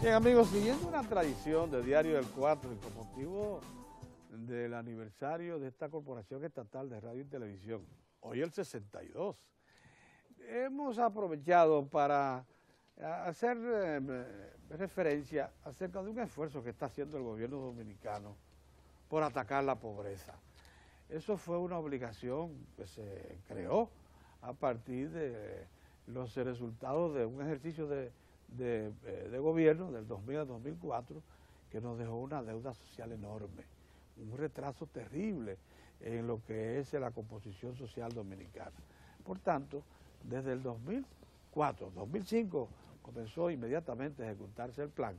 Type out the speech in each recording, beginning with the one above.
Bien, amigos, siguiendo una tradición de Diario del 4 y con motivo del aniversario de esta Corporación Estatal de Radio y Televisión, hoy el 62, hemos aprovechado para hacer referencia acerca de un esfuerzo que está haciendo el gobierno dominicano por atacar la pobreza. Eso fue una obligación que se creó a partir de los resultados de un ejercicio de gobierno del 2000 al 2004 que nos dejó una deuda social enorme, un retraso terrible en lo que es la composición social dominicana. Por tanto, desde el 2004, 2005 comenzó inmediatamente a ejecutarse el plan,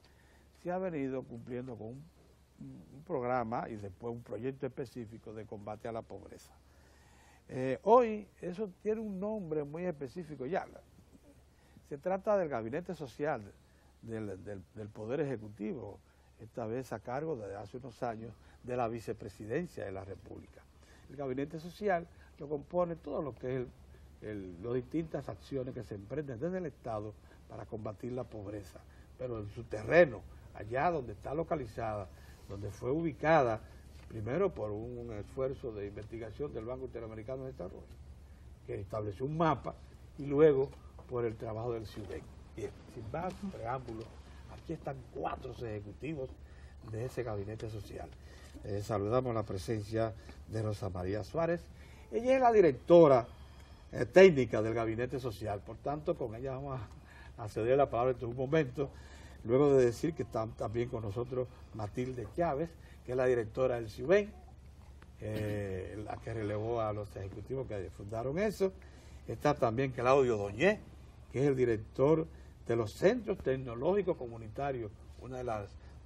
se ha venido cumpliendo con un programa y después un proyecto específico de combate a la pobreza. Hoy eso tiene un nombre muy específico ya. Se trata del Gabinete Social del Poder Ejecutivo, esta vez a cargo desde hace unos años de la Vicepresidencia de la República. El Gabinete Social lo compone todo lo que es las distintas acciones que se emprenden desde el Estado para combatir la pobreza, pero en su terreno, allá donde está localizada, donde fue ubicada, primero por un esfuerzo de investigación del Banco Interamericano de Desarrollo, que estableció un mapa, y luego por el trabajo del CIUBEN. Bien, sin más preámbulos, aquí están 4 ejecutivos de ese gabinete social. Saludamos la presencia de Rosa María Suárez. Ella es la directora técnica del gabinete social, por tanto con ella vamos a ceder la palabra en un momento, luego de decir que están también con nosotros Matilde Chávez, que es la directora del CIUBEN, la que relevó a los ejecutivos que fundaron eso. Está también Claudio Doñé, que es el director de los Centros Tecnológicos Comunitarios, una de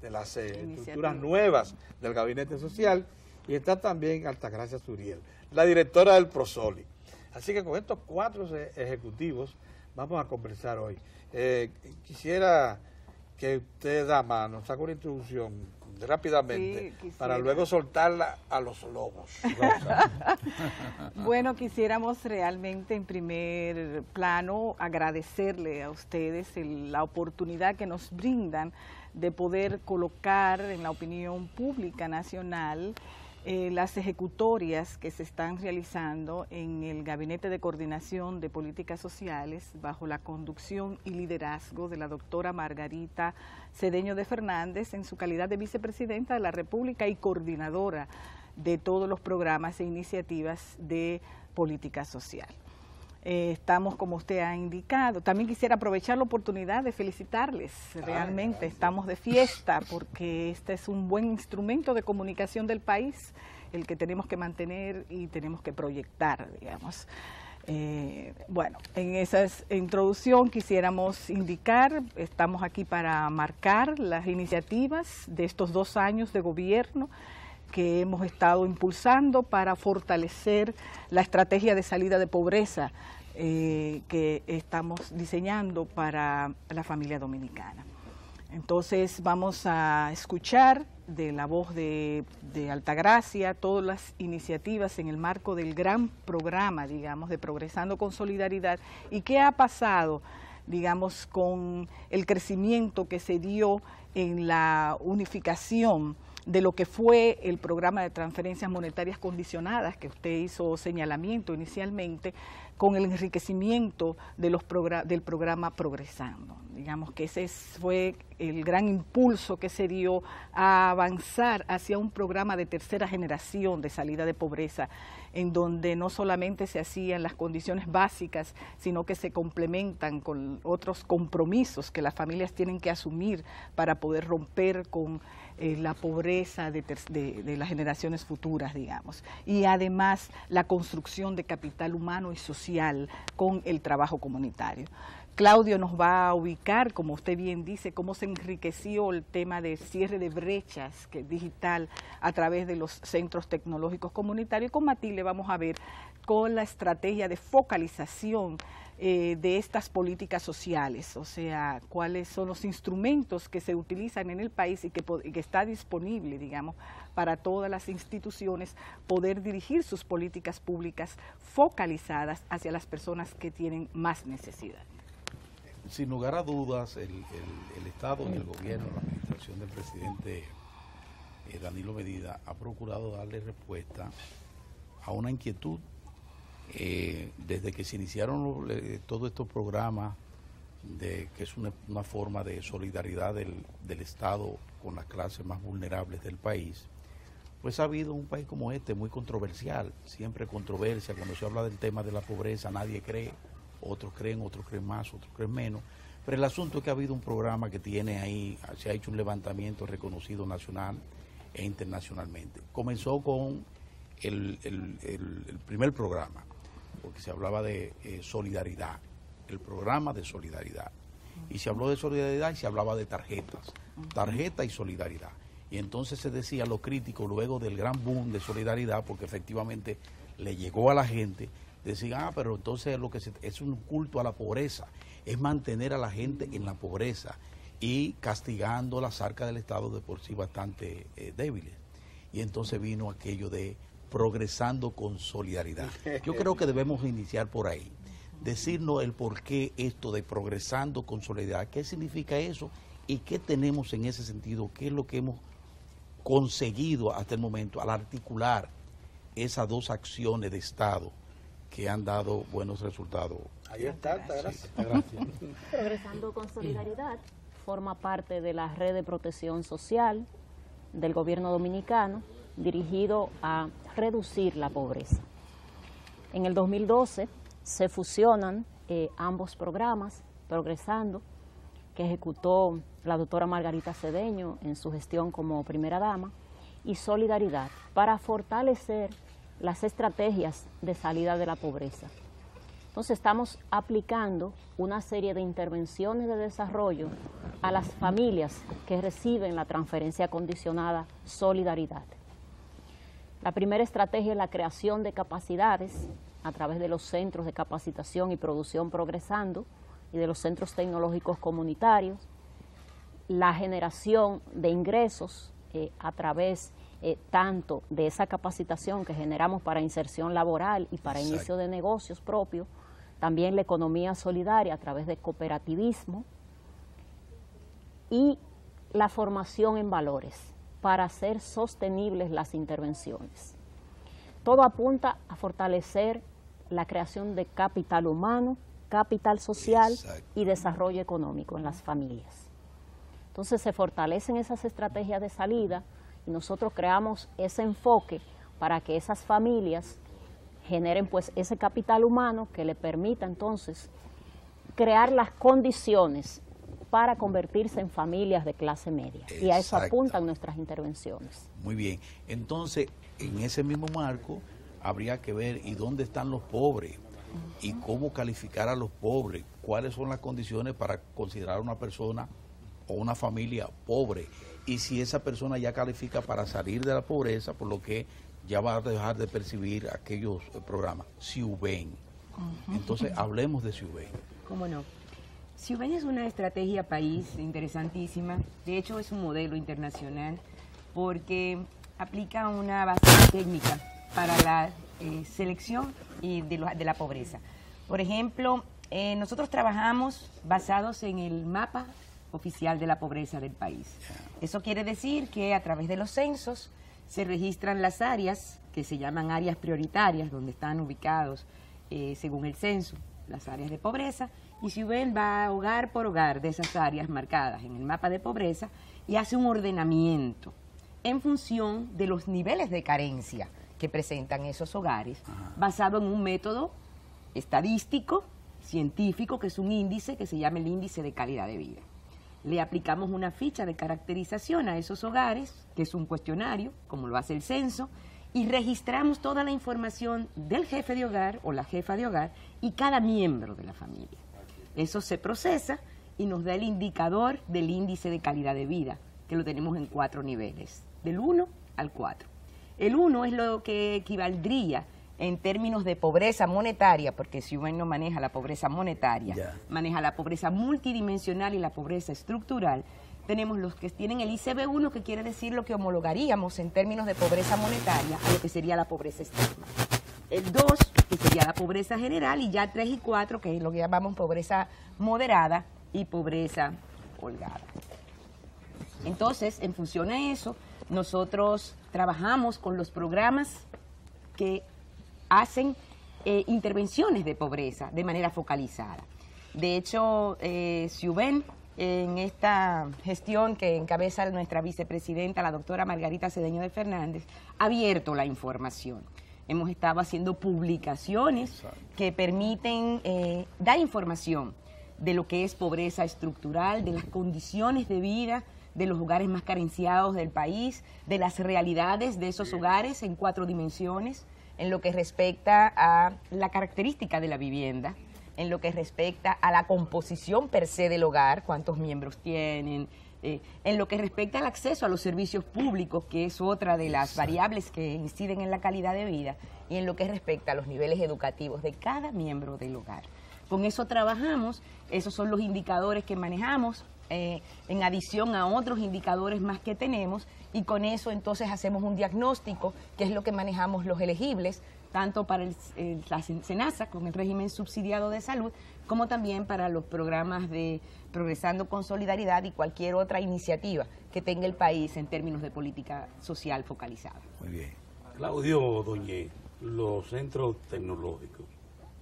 las estructuras nuevas del Gabinete Social, y está también Altagracia Suriel, la directora del ProSoli. Así que con estos 4 ejecutivos vamos a conversar hoy. Quisiera que usted, dama, nos haga una introducción rápidamente, sí, para luego soltarla a los lobos. Bueno, quisiéramos realmente en primer plano agradecerle a ustedes la oportunidad que nos brindan de poder colocar en la opinión pública nacional las ejecutorias que se están realizando en el Gabinete de Coordinación de Políticas Sociales bajo la conducción y liderazgo de la doctora Margarita Cedeño de Fernández en su calidad de vicepresidenta de la República y coordinadora de todos los programas e iniciativas de política social. Estamos, como usted ha indicado, también quisiera aprovechar la oportunidad de felicitarles, realmente estamos de fiesta porque este es un buen instrumento de comunicación del país, el que tenemos que mantener y tenemos que proyectar, digamos. Bueno, en esa introducción quisiéramos indicar, estamos aquí para marcar las iniciativas de estos 2 años de gobierno que hemos estado impulsando para fortalecer la estrategia de salida de pobreza que estamos diseñando para la familia dominicana. Entonces vamos a escuchar de la voz de Altagracia todas las iniciativas en el marco del gran programa, digamos, de Progresando con Solidaridad y qué ha pasado, digamos, con el crecimiento que se dio en la unificación de lo que fue el programa de transferencias monetarias condicionadas, que usted hizo señalamiento inicialmente, con el enriquecimiento de del programa Progresando. Digamos que ese fue el gran impulso que se dio a avanzar hacia un programa de tercera generación de salida de pobreza, en donde no solamente se hacían las condiciones básicas, sino que se complementan con otros compromisos que las familias tienen que asumir para poder romper con la pobreza de las generaciones futuras, digamos. Y además la construcción de capital humano y social con el trabajo comunitario. Claudio nos va a ubicar, como usted bien dice, cómo se enriqueció el tema de cierre de brechas digital a través de los centros tecnológicos comunitarios. Con Matilde vamos a ver con la estrategia de focalización de estas políticas sociales, o sea, cuáles son los instrumentos que se utilizan en el país y que está disponible, digamos, para todas las instituciones poder dirigir sus políticas públicas focalizadas hacia las personas que tienen más necesidad. sin lugar a dudas, el Estado y el gobierno, la administración del presidente Danilo Medina ha procurado darle respuesta a una inquietud desde que se iniciaron todos estos programas, que es una forma de solidaridad del Estado con las clases más vulnerables del país. Pues ha habido un país como este muy controversial, siempre controversia. Cuando se habla del tema de la pobreza nadie cree, otros creen más, otros creen menos. Pero el asunto es que ha habido un programa que tiene ahí, se ha hecho un levantamiento reconocido nacional e internacionalmente. Comenzó con el primer programa, porque se hablaba de solidaridad, el programa de solidaridad. Y se habló de solidaridad y se hablaba de tarjetas, tarjeta y solidaridad. Y entonces se decía lo crítico luego del gran boom de solidaridad, porque efectivamente le llegó a la gente, decían, pero entonces es un culto a la pobreza, es mantener a la gente en la pobreza y castigando las arcas del Estado de por sí bastante débiles. Y entonces vino aquello de progresando con solidaridad. Yo creo que debemos iniciar por ahí, decirnos el por qué esto de progresando con solidaridad, qué significa eso y qué tenemos en ese sentido, qué es lo que hemos conseguido hasta el momento al articular esas dos acciones de Estado que han dado buenos resultados. Ahí está, gracias. Gracias. Progresando con solidaridad forma parte de la red de protección social del gobierno dominicano dirigido a reducir la pobreza. En el 2012 se fusionan ambos programas, Progresando, que ejecutó la doctora Margarita Cedeño en su gestión como primera dama, y Solidaridad, para fortalecer las estrategias de salida de la pobreza. Entonces estamos aplicando una serie de intervenciones de desarrollo a las familias que reciben la transferencia condicionada Solidaridad. La primera estrategia es la creación de capacidades a través de los centros de capacitación y producción Progresando y de los centros tecnológicos comunitarios, la generación de ingresos a través tanto de esa capacitación que generamos para inserción laboral y para inicio de negocios propios, también la economía solidaria a través de cooperativismo y la formación en valores para hacer sostenibles las intervenciones. Todo apunta a fortalecer la creación de capital humano, capital social y desarrollo económico en las familias. Entonces se fortalecen esas estrategias de salida y nosotros creamos ese enfoque para que esas familias generen pues ese capital humano que le permita entonces crear las condiciones para convertirse en familias de clase media. Y a eso apuntan nuestras intervenciones. Muy bien. Entonces, en ese mismo marco, habría que ver y dónde están los pobres y cómo calificar a los pobres, cuáles son las condiciones para considerar a una persona o una familia pobre, y si esa persona ya califica para salir de la pobreza, por lo que ya va a dejar de percibir aquellos programas. Siuben. Entonces, hablemos de Siuben. ¿Cómo no? Siuben es una estrategia país interesantísima. De hecho, es un modelo internacional porque aplica una base técnica para la selección y de la pobreza. Por ejemplo, nosotros trabajamos basados en el mapa oficial de la pobreza del país. Eso quiere decir que a través de los censos se registran las áreas que se llaman áreas prioritarias, donde están ubicados, según el censo, las áreas de pobreza, y Siuben va hogar por hogar de esas áreas marcadas en el mapa de pobreza y hace un ordenamiento en función de los niveles de carencia que presentan esos hogares, basado en un método estadístico, científico, que es un índice que se llama el índice de calidad de vida. Le aplicamos una ficha de caracterización a esos hogares, que es un cuestionario, como lo hace el censo, y registramos toda la información del jefe de hogar o la jefa de hogar y cada miembro de la familia. Eso se procesa y nos da el indicador del índice de calidad de vida, que lo tenemos en 4 niveles, del 1 al 4. El 1 es lo que equivaldría en términos de pobreza monetaria, porque Siuben no maneja la pobreza monetaria, maneja la pobreza multidimensional y la pobreza estructural. Tenemos los que tienen el ICB1, que quiere decir lo que homologaríamos en términos de pobreza monetaria a lo que sería la pobreza extrema. El 2, que sería la pobreza general, y ya 3 y 4, que es lo que llamamos pobreza moderada, y pobreza holgada. Entonces, en función a eso, nosotros trabajamos con los programas que hacen intervenciones de pobreza de manera focalizada. De hecho, SIUBEN, en esta gestión que encabeza nuestra vicepresidenta, la doctora Margarita Cedeño de Fernández, ha abierto la información. Hemos estado haciendo publicaciones que permiten dar información de lo que es pobreza estructural, de las condiciones de vida de los hogares más carenciados del país, de las realidades de esos hogares en 4 dimensiones, en lo que respecta a la característica de la vivienda, en lo que respecta a la composición per se del hogar, cuántos miembros tienen, en lo que respecta al acceso a los servicios públicos, que es otra de las variables que inciden en la calidad de vida, y en lo que respecta a los niveles educativos de cada miembro del hogar. Con eso trabajamos, esos son los indicadores que manejamos, en adición a otros indicadores más que tenemos, y con eso entonces hacemos un diagnóstico, que es lo que manejamos los elegibles, tanto para la SENASA, con el régimen subsidiado de salud, como también para los programas de Progresando con Solidaridad y cualquier otra iniciativa que tenga el país en términos de política social focalizada. Muy bien. Claudio Doñé, los centros tecnológicos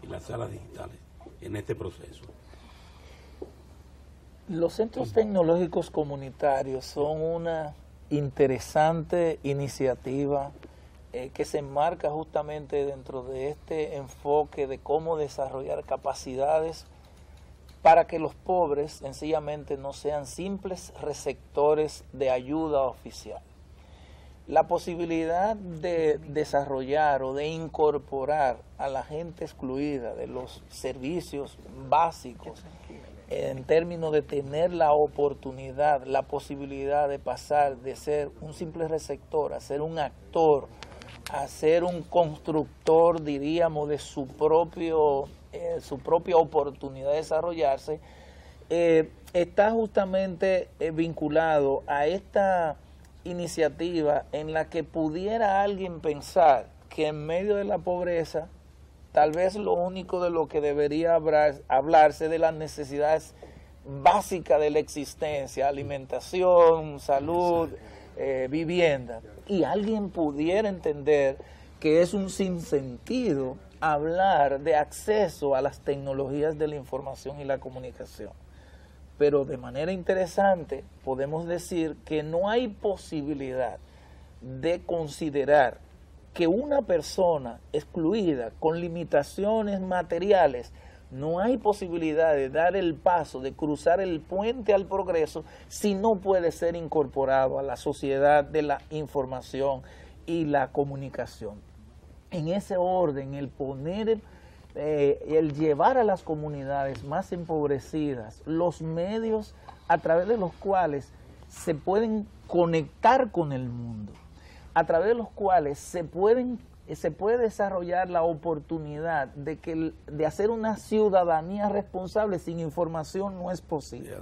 y las salas digitales en este proceso. Los centros tecnológicos comunitarios son una interesante iniciativa que se enmarca justamente dentro de este enfoque de cómo desarrollar capacidades para que los pobres sencillamente no sean simples receptores de ayuda oficial. La posibilidad de desarrollar o de incorporar a la gente excluida de los servicios básicos en términos de tener la oportunidad, la posibilidad de pasar de ser un simple receptor a ser un actor, a ser un constructor, diríamos, de su propia oportunidad de desarrollarse, está justamente vinculado a esta iniciativa en la que pudiera alguien pensar que en medio de la pobreza, tal vez lo único de lo que debería hablarse de las necesidades básicas de la existencia, alimentación, salud, vivienda, y alguien pudiera entender que es un sinsentido hablar de acceso a las tecnologías de la información y la comunicación. Pero de manera interesante podemos decir que no hay posibilidad de considerar que una persona excluida con limitaciones materiales, no hay posibilidad de dar el paso, de cruzar el puente al progreso si no puede ser incorporado a la sociedad de la información y la comunicación. En ese orden, el poner, el llevar a las comunidades más empobrecidas los medios a través de los cuales se pueden conectar con el mundo, a través de los cuales se puede desarrollar la oportunidad de hacer una ciudadanía responsable. Sin información no es posible.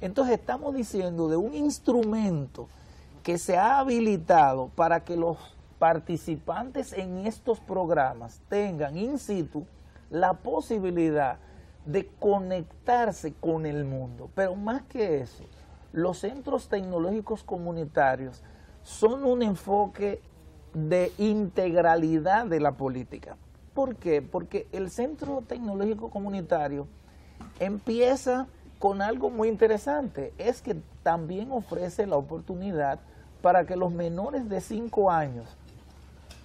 Entonces estamos diciendo de un instrumento que se ha habilitado para que los participantes en estos programas tengan in situ la posibilidad de conectarse con el mundo. Pero más que eso, los centros tecnológicos comunitarios son un enfoque de integralidad de la política. ¿Por qué? Porque el Centro Tecnológico Comunitario empieza con algo muy interesante, es que también ofrece la oportunidad para que los menores de 5 años,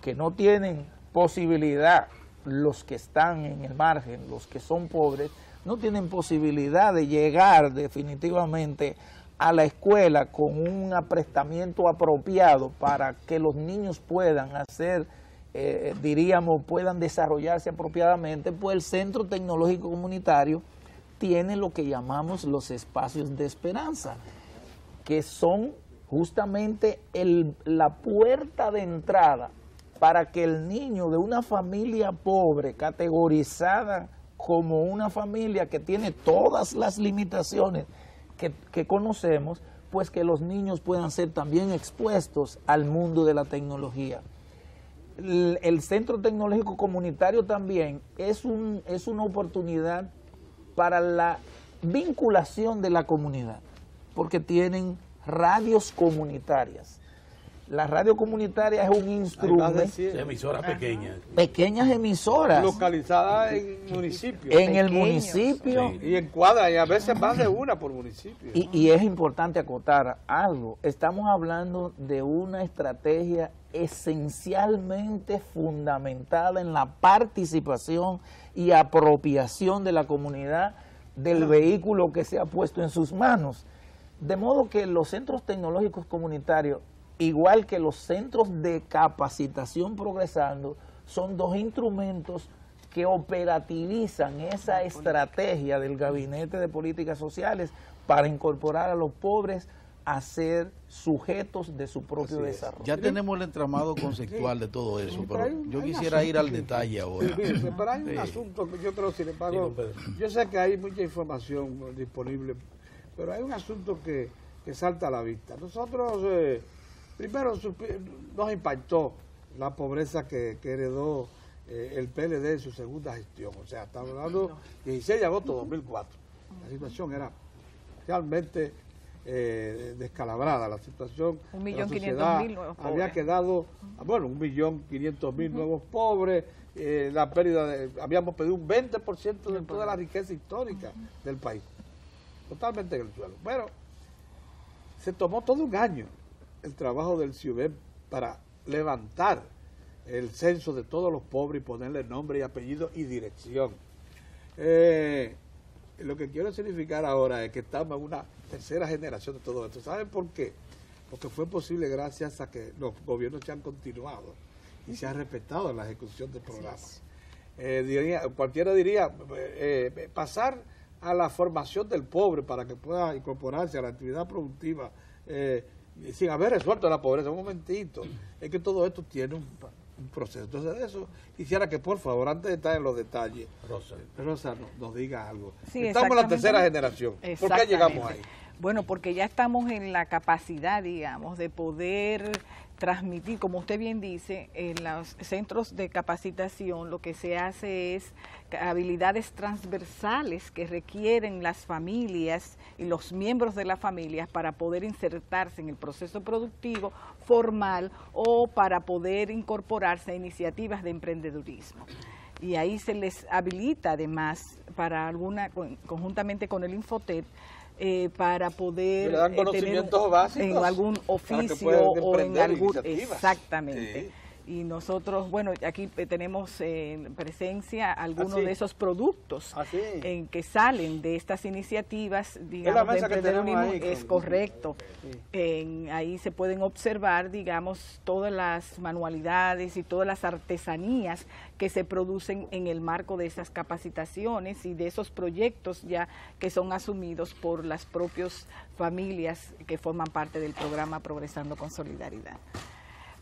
que no tienen posibilidad, los que están en el margen, los que son pobres, no tienen posibilidad de llegar definitivamente a la escuela con un aprestamiento apropiado para que los niños puedan hacer, puedan desarrollarse apropiadamente, pues el Centro Tecnológico Comunitario tiene lo que llamamos los espacios de esperanza, que son justamente la puerta de entrada para que el niño de una familia pobre, categorizada como una familia que tiene todas las limitaciones que conocemos, pues que los niños puedan ser también expuestos al mundo de la tecnología. El Centro Tecnológico Comunitario también es una oportunidad para la vinculación de la comunidad, porque tienen radios comunitarias. La radio comunitaria es un instrumento. Emisoras pequeñas. Pequeñas emisoras. Localizadas en municipios. En el municipio. Sí. Y en cuadras, y a veces más de una por municipio. Y es importante acotar algo. Estamos hablando de una estrategia esencialmente fundamentada en la participación y apropiación de la comunidad del vehículo que se ha puesto en sus manos. De modo que los centros tecnológicos comunitarios, igual que los centros de capacitación Progresando, son dos instrumentos que operativizan esa estrategia del Gabinete de Políticas Sociales para incorporar a los pobres a ser sujetos de su propio desarrollo. Ya tenemos el entramado conceptual de todo eso, pero yo quisiera ir al detalle ahora. Pero hay un asunto que yo creo, sin embargo, yo sé que hay mucha información disponible, pero hay un asunto que salta a la vista. Nosotros, primero, nos impactó la pobreza que heredó el PLD en su segunda gestión. O sea, estamos hablando 16 de agosto de 2004. La situación era realmente descalabrada. La situación 1.500.000 nuevos pobres. Había quedado, bueno, 1.500.000 nuevos pobres. La pérdida habíamos perdido un 20% de toda la riqueza histórica del país. Totalmente en el suelo. Bueno, se tomó todo un año el trabajo del CIUBEM para levantar el censo de todos los pobres y ponerle nombre y apellido y dirección. Lo que quiero significar ahora es que estamos en una tercera generación de todo esto. ¿Saben por qué? Porque fue posible gracias a que los gobiernos se han continuado y se ha respetado la ejecución del programa. Cualquiera diría, pasar a la formación del pobre para que pueda incorporarse a la actividad productiva sin haber resuelto la pobreza. Un momentito, es que todo esto tiene un proceso. Entonces, de eso quisiera que, por favor, antes de estar en los detalles, Rosa nos diga algo. Sí, estamos en la tercera generación. ¿Por qué llegamos ahí? Bueno, porque ya estamos en la capacidad, digamos, de poder transmitir, como usted bien dice, en los centros de capacitación lo que se hace es habilidades transversales que requieren las familias y los miembros de las familias para poder insertarse en el proceso productivo formal o para poder incorporarse a iniciativas de emprendedurismo. Y ahí se les habilita además para conjuntamente con el Infotet, para poder tener en algún oficio o en algún... Exactamente. Sí. Y nosotros, bueno, aquí tenemos en presencia algunos de esos productos en que salen de estas iniciativas, digamos, de emprendedurismo. Es correcto. Sí. Ahí se pueden observar, digamos, todas las manualidades y todas las artesanías que se producen en el marco de esas capacitaciones y de esos proyectos ya que son asumidos por las propias familias que forman parte del programa Progresando con Solidaridad.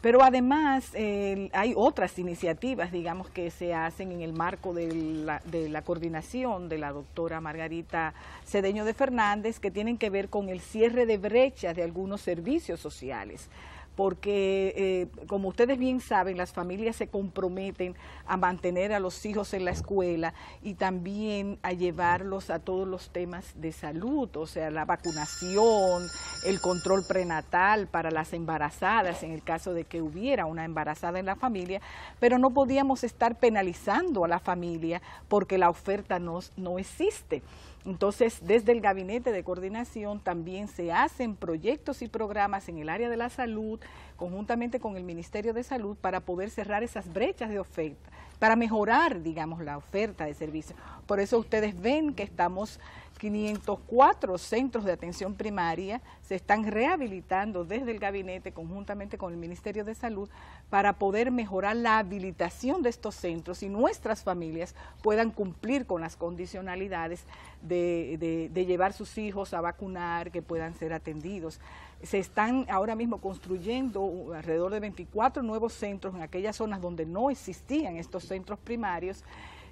Pero además hay otras iniciativas, digamos, que se hacen en el marco de la coordinación de la doctora Margarita Cedeño de Fernández, que tienen que ver con el cierre de brechas de algunos servicios sociales. Porque, como ustedes bien saben, las familias se comprometen a mantener a los hijos en la escuela y también a llevarlos a todos los temas de salud, o sea, la vacunación, el control prenatal para las embarazadas, en el caso de que hubiera una embarazada en la familia, pero no podíamos estar penalizando a la familia porque la oferta no existe. Entonces, desde el Gabinete de Coordinación también se hacen proyectos y programas en el área de la salud, conjuntamente con el Ministerio de Salud, para poder cerrar esas brechas de oferta, para mejorar, digamos, la oferta de servicios. Por eso ustedes ven que estamos 504 centros de atención primaria, se están rehabilitando desde el gabinete conjuntamente con el Ministerio de Salud para poder mejorar la habilitación de estos centros y nuestras familias puedan cumplir con las condicionalidades de llevar sus hijos a vacunar, que puedan ser atendidos. Se están ahora mismo construyendo alrededor de 24 nuevos centros en aquellas zonas donde no existían estos centros primarios,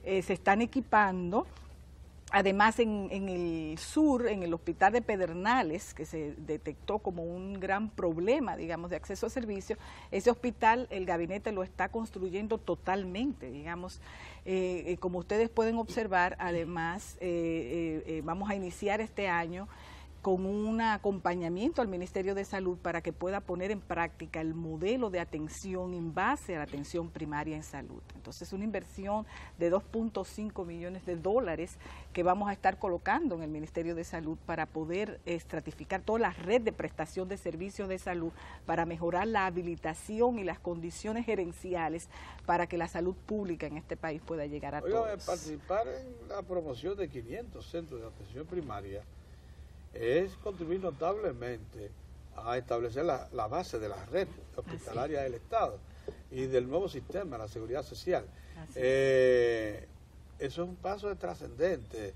se están equipando Además, en el sur, en el hospital de Pedernales, que se detectó como un gran problema, digamos, de acceso a servicios, ese hospital, el gabinete lo está construyendo totalmente, digamos. Como ustedes pueden observar, además, vamos a iniciar este año con un acompañamiento al Ministerio de Salud para que pueda poner en práctica el modelo de atención en base a la atención primaria en salud. Entonces, una inversión de 2.5 millones de dólares que vamos a estar colocando en el Ministerio de Salud para poder estratificar toda la red de prestación de servicios de salud, para mejorar la habilitación y las condiciones gerenciales para que la salud pública en este país pueda llegar a todos. Participar en la promoción de 500 centros de atención primaria es contribuir notablemente a establecer la base de la red hospitalaria del Estado y del nuevo sistema de la seguridad social. Eso es un paso trascendente.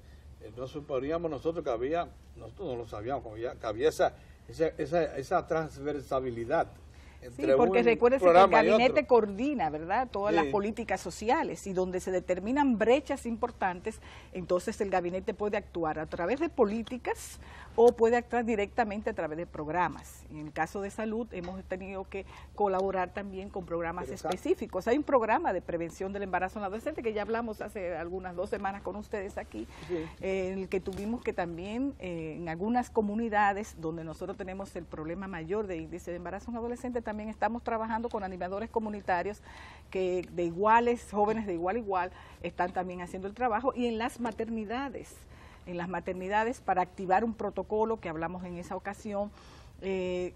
No suponíamos nosotros que había, nosotros no lo sabíamos, que había esa transversabilidad. Sí, porque recuérdense que el gabinete coordina, ¿verdad?, todas las políticas sociales, y donde se determinan brechas importantes, entonces el gabinete puede actuar a través de políticas o puede actuar directamente a través de programas. En el caso de salud hemos tenido que colaborar también con programas específicos. Hay un programa de prevención del embarazo en adolescente que ya hablamos hace algunas 2 semanas con ustedes aquí, en el que tuvimos que también en algunas comunidades donde nosotros tenemos el problema mayor de índice de embarazo en adolescente, también estamos trabajando con animadores comunitarios que de iguales, jóvenes de igual a igual, están también haciendo el trabajo, y en las maternidades para activar un protocolo que hablamos en esa ocasión,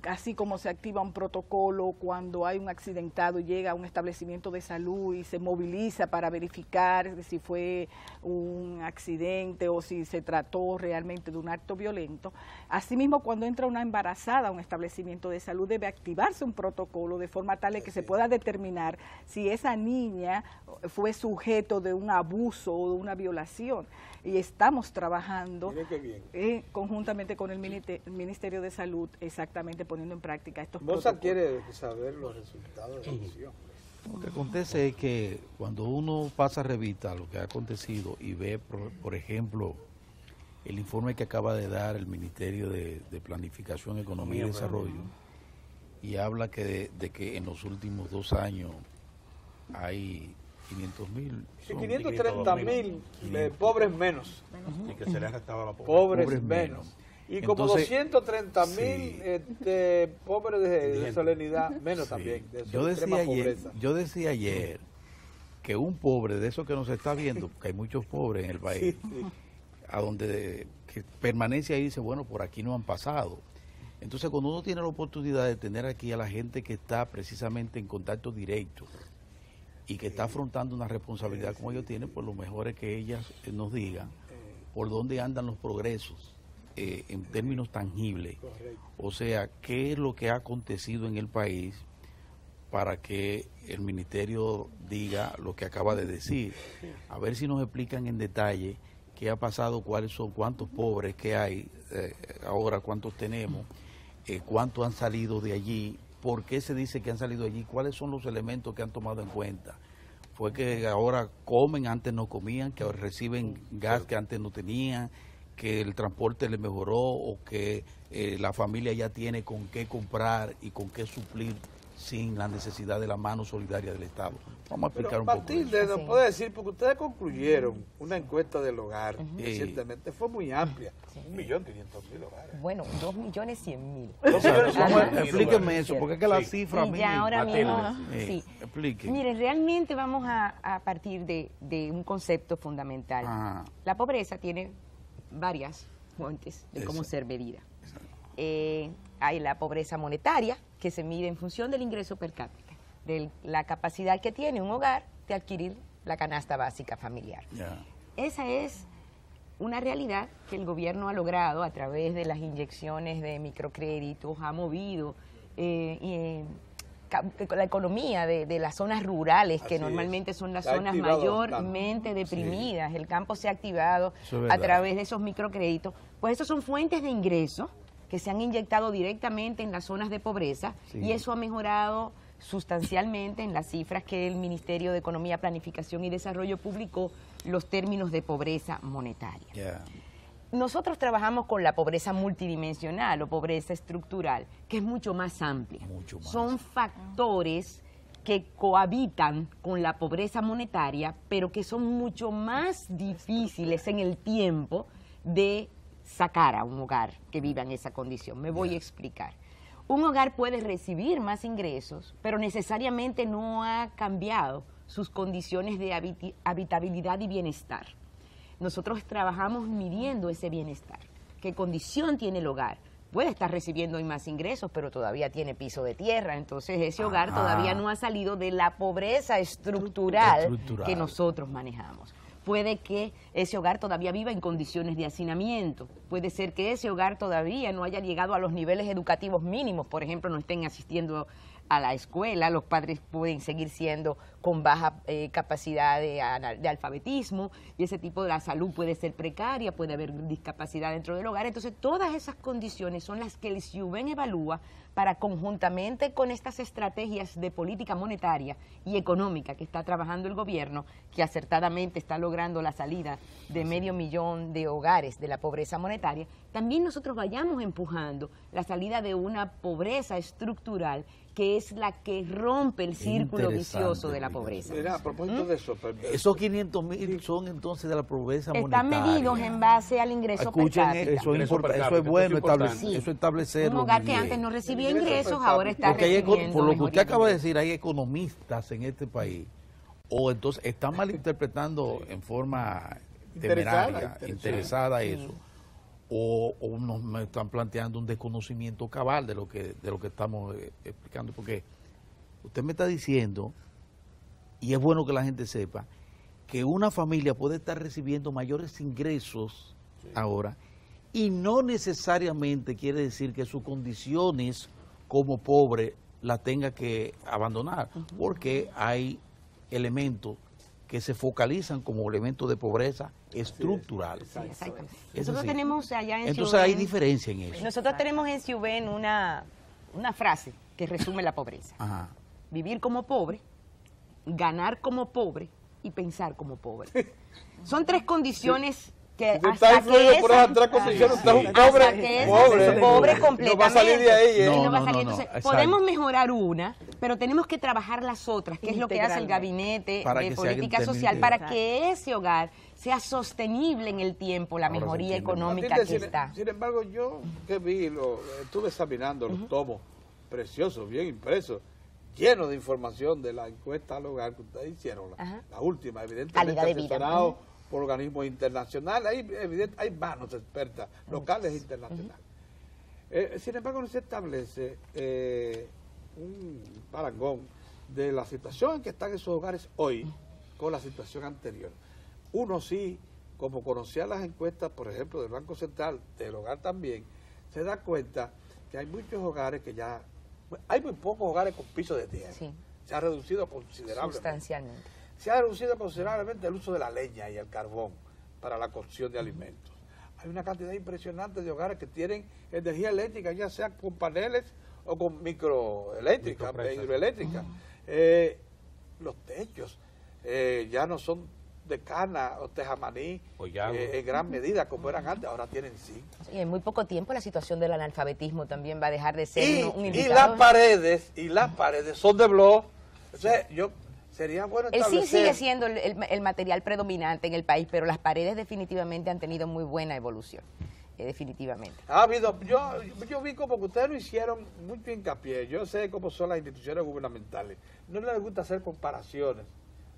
así como se activa un protocolo cuando hay un accidentado y llega a un establecimiento de salud y se moviliza para verificar si fue un accidente o si se trató realmente de un acto violento. Asimismo, cuando entra una embarazada a un establecimiento de salud, debe activarse un protocolo de forma tal de que se pueda determinar si esa niña fue sujeto de un abuso o de una violación. Y estamos trabajando conjuntamente con el Ministerio de Salud, exactamente poniendo en práctica estos protocolos. ¿Moza quiere saber los resultados de la misión? Lo que acontece es que cuando uno pasa revista a lo que ha acontecido y ve, por ejemplo, el informe que acaba de dar el Ministerio de Planificación, Economía y Desarrollo, y habla de que en los últimos 2 años hay 500.000. 530.000 pobres menos. Y que se le han restado a la pobres menos. Y como 230.000 pobres de solemnidad menos también. Yo decía ayer que un pobre de esos que nos está viendo, porque hay muchos pobres en el país, a donde que permanece ahí y dice, bueno, por aquí no han pasado. Entonces, cuando uno tiene la oportunidad de tener aquí a la gente que está precisamente en contacto directo y que está afrontando una responsabilidad como ellos tienen, pues lo mejor es que ellas nos digan por dónde andan los progresos en términos tangibles. O sea, qué es lo que ha acontecido en el país para que el ministerio diga lo que acaba de decir. A ver si nos explican en detalle qué ha pasado, cuáles son, cuántos pobres que hay, ahora cuántos tenemos, cuántos han salido de allí, por qué se dice que han salido de allí, cuáles son los elementos que han tomado en cuenta. Fue que ahora comen, antes no comían, que ahora reciben gas que antes no tenían, que el transporte les mejoró o que la familia ya tiene con qué comprar y con qué suplir sin la necesidad de la mano solidaria del Estado. Vamos a explicar un poco. Matilde, nos puede decir, porque ustedes concluyeron una encuesta del hogar recientemente, fue muy amplia, 1.500.000 hogares. Bueno, 2.100.000. Explíqueme eso, porque es que la cifra... Ya ahora mismo, explique. Miren, realmente vamos a partir de un concepto fundamental. La pobreza tiene varias fuentes de cómo ser medida. Hay la pobreza monetaria, que se mide en función del ingreso per cápita, de la capacidad que tiene un hogar de adquirir la canasta básica familiar. Esa es una realidad que el gobierno ha logrado a través de las inyecciones de microcréditos, ha movido la economía de las zonas rurales, que normalmente son las zonas mayormente deprimidas. El campo se ha activado a través de esos microcréditos. Pues esos son fuentes de ingreso que se han inyectado directamente en las zonas de pobreza y eso ha mejorado sustancialmente en las cifras que el Ministerio de Economía, Planificación y Desarrollo publicó los términos de pobreza monetaria. Yeah. Nosotros trabajamos con la pobreza multidimensional o pobreza estructural, que es mucho más amplia. Mucho más. Son factores que cohabitan con la pobreza monetaria, pero que son mucho más difíciles en el tiempo de sacar a un hogar que viva en esa condición. Me voy a explicar. Un hogar puede recibir más ingresos, pero necesariamente no ha cambiado sus condiciones de habitabilidad y bienestar. Nosotros trabajamos midiendo ese bienestar. ¿Qué condición tiene el hogar? Puede estar recibiendo hoy más ingresos, pero todavía tiene piso de tierra. Entonces ese hogar todavía no ha salido de la pobreza estructural que nosotros manejamos. Puede que ese hogar todavía viva en condiciones de hacinamiento. Puede ser que ese hogar todavía no haya llegado a los niveles educativos mínimos. Por ejemplo, no estén asistiendo a la escuela, los padres pueden seguir siendo con baja capacidad de alfabetismo y ese tipo de la salud puede ser precaria, puede haber discapacidad dentro del hogar. Entonces, todas esas condiciones son las que el CIUBEN evalúa para conjuntamente con estas estrategias de política monetaria y económica que está trabajando el gobierno, que acertadamente está logrando la salida de 500,000 de hogares de la pobreza monetaria, también nosotros vayamos empujando la salida de una pobreza estructural que es la que rompe el círculo vicioso de la pobreza. Mira, a propósito de eso, esos 500,000 son entonces de la pobreza monetaria. Están medidos en base al ingreso per cápita. Eso es bueno establecerlo. Un hogar que antes no recibía ingresos, ahora está recibiendo. Por lo que usted acaba de decir, hay economistas en este país, o entonces están malinterpretando en forma temeraria, interesada eso, o nos me están planteando un desconocimiento cabal de lo que estamos explicando, porque usted me está diciendo, y es bueno que la gente sepa, que una familia puede estar recibiendo mayores ingresos ahora, y no necesariamente quiere decir que sus condiciones como pobre las tenga que abandonar, porque hay elementos que se focalizan como elementos de pobreza estructural. Nosotros tenemos allá en Entonces hay diferencia en eso. Nosotros tenemos en CIUBEN una frase que resume la pobreza. Ajá. Vivir como pobre, ganar como pobre y pensar como pobre. Son tres condiciones que hasta que pobre completamente. No va a salir de ahí. Entonces, podemos mejorar una, pero tenemos que trabajar las otras, que es lo que hace el Gabinete de Política Social, para que ese hogar sea sostenible en el tiempo, la mejoría económica que está. Sin embargo, yo que vi, estuve examinando los tomos preciosos, bien impresos, llenos de información de la encuesta al hogar que ustedes hicieron, la última, evidentemente asesorado por organismos internacionales, hay manos expertas, locales e internacionales. Sin embargo, no se establece un parangón de la situación en que están esos hogares hoy con la situación anterior. Uno sí, como conocía las encuestas, por ejemplo, del Banco Central, del hogar también, se da cuenta que hay muchos hogares que ya... Hay muy pocos hogares con piso de tierra. Sí. Se ha reducido considerablemente. Sustancialmente. Se ha reducido considerablemente el uso de la leña y el carbón para la cocción de alimentos. Hay una cantidad impresionante de hogares que tienen energía eléctrica, ya sea con paneles o con microeléctrica, hidroeléctrica. Los techos ya no son de cana o tejamaní en gran medida como eran antes, ahora tienen zinc. Y en muy poco tiempo la situación del analfabetismo también va a dejar de ser un indicador. Y las paredes son de bloc. Entonces, sería bueno establecer... El zinc sigue siendo el material predominante en el país, pero las paredes definitivamente han tenido muy buena evolución, definitivamente. Ha habido, yo vi como que ustedes lo hicieron mucho hincapié, yo sé cómo son las instituciones gubernamentales, no les gusta hacer comparaciones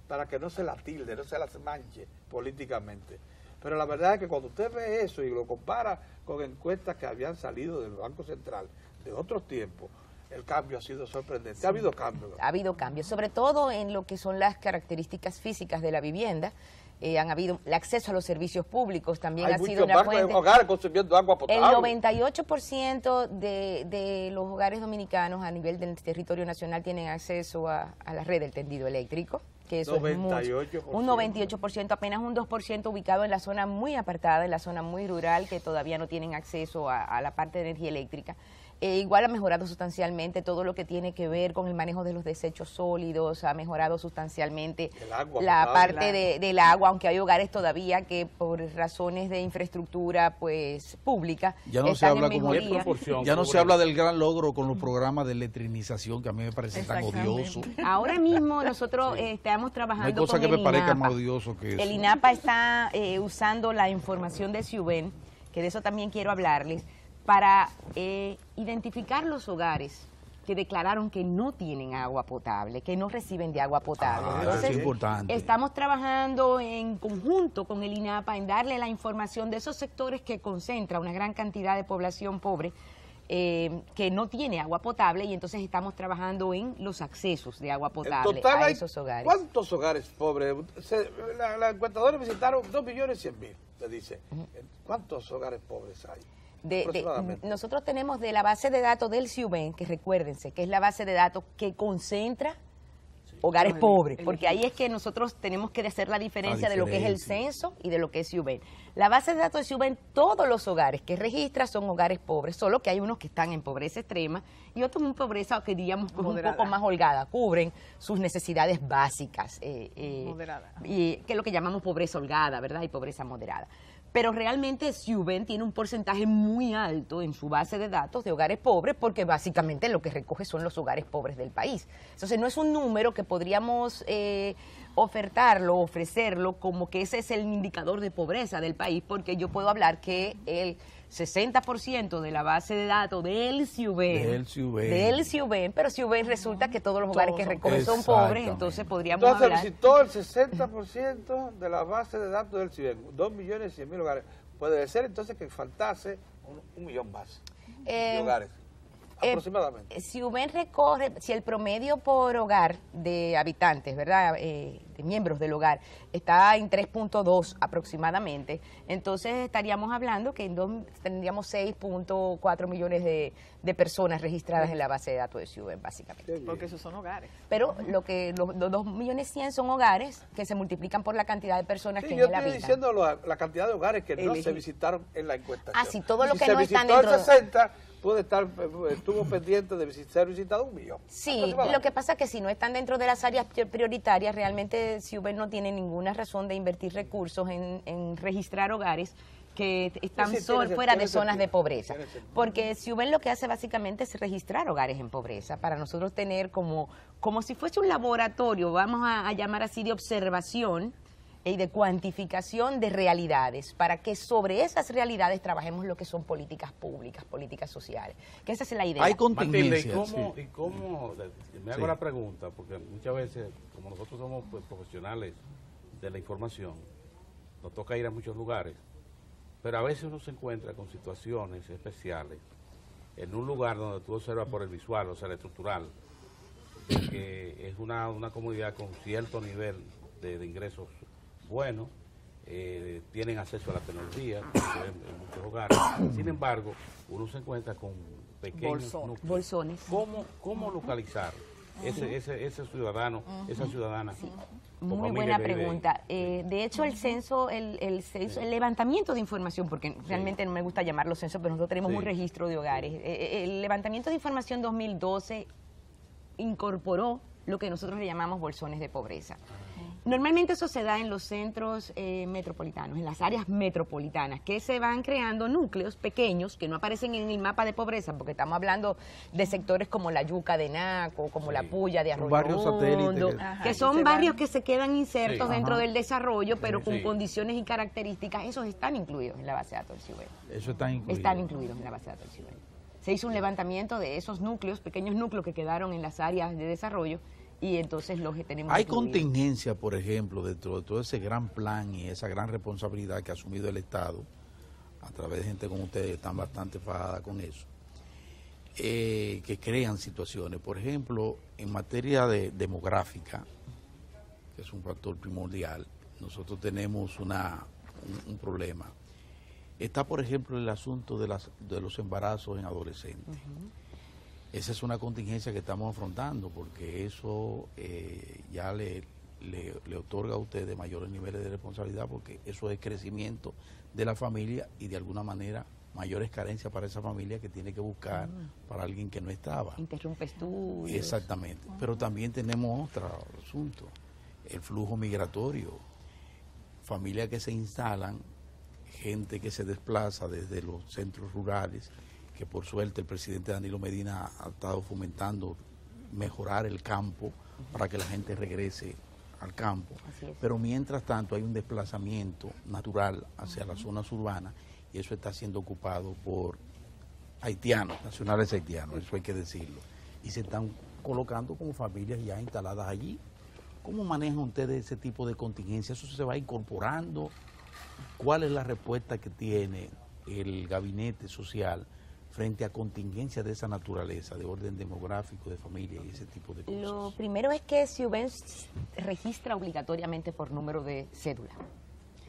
para que no se la tilde, no se las manche políticamente, pero la verdad es que cuando usted ve eso y lo compara con encuestas que habían salido del Banco Central de otros tiempos, el cambio ha sido sorprendente. Sí. Ha habido cambios. Ha habido cambios, sobre todo en lo que son las características físicas de la vivienda. Han habido el acceso a los servicios públicos, también ha sido una fuente. Hay hogares consumiendo agua potable. El 98% de los hogares dominicanos a nivel del territorio nacional tienen acceso a la red del tendido eléctrico. que eso 98%. es mucho, un 98%, apenas un 2% ubicado en la zona muy apartada, en la zona muy rural, que todavía no tienen acceso a la parte de energía eléctrica. Igual ha mejorado sustancialmente todo lo que tiene que ver con el manejo de los desechos sólidos, ha mejorado sustancialmente la parte del agua, aunque hay hogares todavía que por razones de infraestructura pues pública ya no se habla como ya no se habla del gran logro con los programas de electrinización que a mí me parece tan odioso. Ahora mismo nosotros estamos trabajando no hay cosa con que me parezca INAPA. más odioso que eso. El INAPA está usando la información de Ciuben, que de eso también quiero hablarles, para identificar los hogares que declararon que no tienen agua potable, que no reciben de agua potable. Entonces, eso es importante. Estamos trabajando en conjunto con el INAPA en darle la información de esos sectores que concentra una gran cantidad de población pobre que no tiene agua potable, y entonces estamos trabajando en los accesos de agua potable a esos hogares. ¿Cuántos hogares pobres? La encuestadora visitaron 2.100.000, te dice. ¿Cuántos hogares pobres hay? Nosotros tenemos de la base de datos del Ciuben, que recuérdense que es la base de datos que concentra hogares pobres, porque ahí es que nosotros tenemos que hacer la diferencia de lo que es el censo y de lo que es Ciuben. La base de datos de Ciuben, todos los hogares que registra son hogares pobres, solo que hay unos que están en pobreza extrema y otros en pobreza que diríamos un poco más holgada, cubren sus necesidades básicas, y que es lo que llamamos pobreza holgada, ¿verdad? Y pobreza moderada. Pero realmente Ciuben tiene un porcentaje muy alto en su base de datos de hogares pobres, porque básicamente lo que recoge son los hogares pobres del país. Entonces no es un número que podríamos ofertarlo, ofrecerlo como que ese es el indicador de pobreza del país, porque yo puedo hablar que el 60% de la base de datos del Ciuben, pero Ciuben resulta que todos los hogares que recoge son pobres, entonces podríamos hablar... Si todo el 60% de la base de datos del Ciuben, 2.100.000 hogares, puede ser entonces que faltase un millón más de hogares. Aproximadamente. Ciuben recorre, si el promedio por hogar de habitantes, ¿verdad?, de miembros del hogar, está en 3.2 aproximadamente, entonces estaríamos hablando que tendríamos 6.4 millones de personas registradas en la base de datos de Ciuben, básicamente. Porque esos son hogares. Pero los 2.100.000 son hogares que se multiplican por la cantidad de personas que en yo él habitan. estoy diciendo la cantidad de hogares que no se visitaron en la encuesta. Sí, todo lo que no están dentro dentro... el 60, estuvo pendiente de ser visitado 1 millón. Sí, lo que pasa es que si no están dentro de las áreas prioritarias, realmente Ciuben no tiene ninguna razón de invertir recursos en registrar hogares que están fuera de zonas de pobreza. Porque Ciuben lo que hace básicamente es registrar hogares en pobreza, para nosotros tener como si fuese un laboratorio, vamos a llamar así, de observación y de cuantificación de realidades, para que sobre esas realidades trabajemos lo que son políticas públicas, políticas sociales, que esa es la idea. Hay contingencias. Matilde, ¿y cómo me hago la pregunta? Porque muchas veces, como nosotros somos profesionales de la información, nos toca ir a muchos lugares, pero a veces uno se encuentra con situaciones especiales en un lugar donde tú observas por el visual, o sea, el estructural, de que es una comunidad con cierto nivel de ingresos buenos, tienen acceso a la tecnología en muchos hogares. Sin embargo, uno se encuentra con pequeños bolsones. ¿Cómo localizar ese ciudadano, esa ciudadana? Sí. Muy buena pregunta. De hecho, el censo, el levantamiento de información, porque realmente no me gusta llamarlo censo, pero nosotros tenemos un registro de hogares. El levantamiento de información 2012 incorporó lo que nosotros le llamamos bolsones de pobreza. Normalmente eso se da en los centros metropolitanos, en las áreas metropolitanas, que se van creando núcleos pequeños que no aparecen en el mapa de pobreza, porque estamos hablando de sectores como la Yuca de Naco, como la Puya de Arroyo Hondo, que son barrios que se quedan insertos dentro del desarrollo, pero con condiciones y características. Esos están incluidos en la base de datos del Ciuben. Eso está incluido. Están incluidos en la base de datos del Ciuben. Se hizo un levantamiento de esos núcleos, pequeños núcleos que quedaron en las áreas de desarrollo, y entonces los que tenemos. Hay contingencia, por ejemplo, dentro de todo ese gran plan y esa gran responsabilidad que ha asumido el Estado, a través de gente como ustedes que están bastante fajadas con eso, que crean situaciones. Por ejemplo, en materia demográfica, que es un factor primordial, nosotros tenemos un problema. Está, por ejemplo, el asunto de los embarazos en adolescentes. Esa es una contingencia que estamos afrontando, porque eso ya le le otorga a ustedes mayores niveles de responsabilidad, porque eso es crecimiento de la familia y de alguna manera mayores carencias para esa familia que tiene que buscar para alguien que no estaba. Interrumpe estudios. Exactamente. Pero también tenemos otro asunto, el flujo migratorio. Familias que se instalan, gente que se desplaza desde los centros rurales, que por suerte el presidente Danilo Medina ha estado fomentando mejorar el campo para que la gente regrese al campo. Pero mientras tanto hay un desplazamiento natural hacia las zonas urbanas, y eso está siendo ocupado por haitianos, nacionales haitianos, eso hay que decirlo. Y se están colocando como familias ya instaladas allí. ¿Cómo manejan ustedes ese tipo de contingencia? ¿Eso se va incorporando? ¿Cuál es la respuesta que tiene el gabinete social frente a contingencias de esa naturaleza, de orden demográfico, de familia y ese tipo de cosas? Lo primero es que Siuben registra obligatoriamente por número de cédula.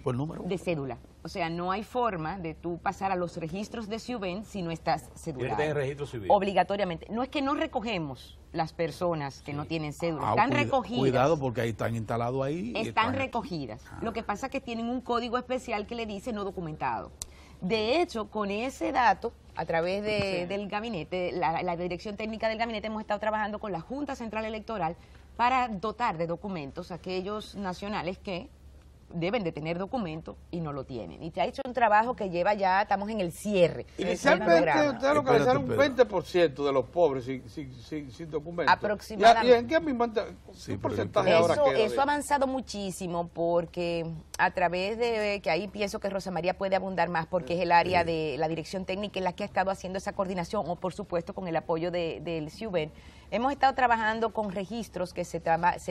¿Por número? De cédula. O sea, no hay forma de tú pasar a los registros de Siuben si no estás cedulado. Tiene que tener registro civil. Obligatoriamente. No es que no recogemos las personas que no tienen cédula. Están recogidas. Cuidado, porque ahí están instalados ahí. Están recogidas. Lo que pasa es que tienen un código especial que le dice no documentado. De hecho, con ese dato, a través del gabinete, la dirección técnica del gabinete, hemos estado trabajando con la Junta Central Electoral para dotar de documentos a aquellos nacionales que deben de tener documentos y no lo tienen. Y se ha hecho un trabajo que lleva ya, estamos en el cierre. Inicialmente ustedes localizaron un 20% de los pobres sin documentos. Aproximadamente. ¿Y en qué mismo porcentaje ahora queda? Eso ha avanzado muchísimo, porque a través de, que ahí pienso que Rosa María puede abundar más, porque es el área de la dirección técnica en la que ha estado haciendo esa coordinación, o por supuesto con el apoyo del Siuben. Hemos estado trabajando con registros que se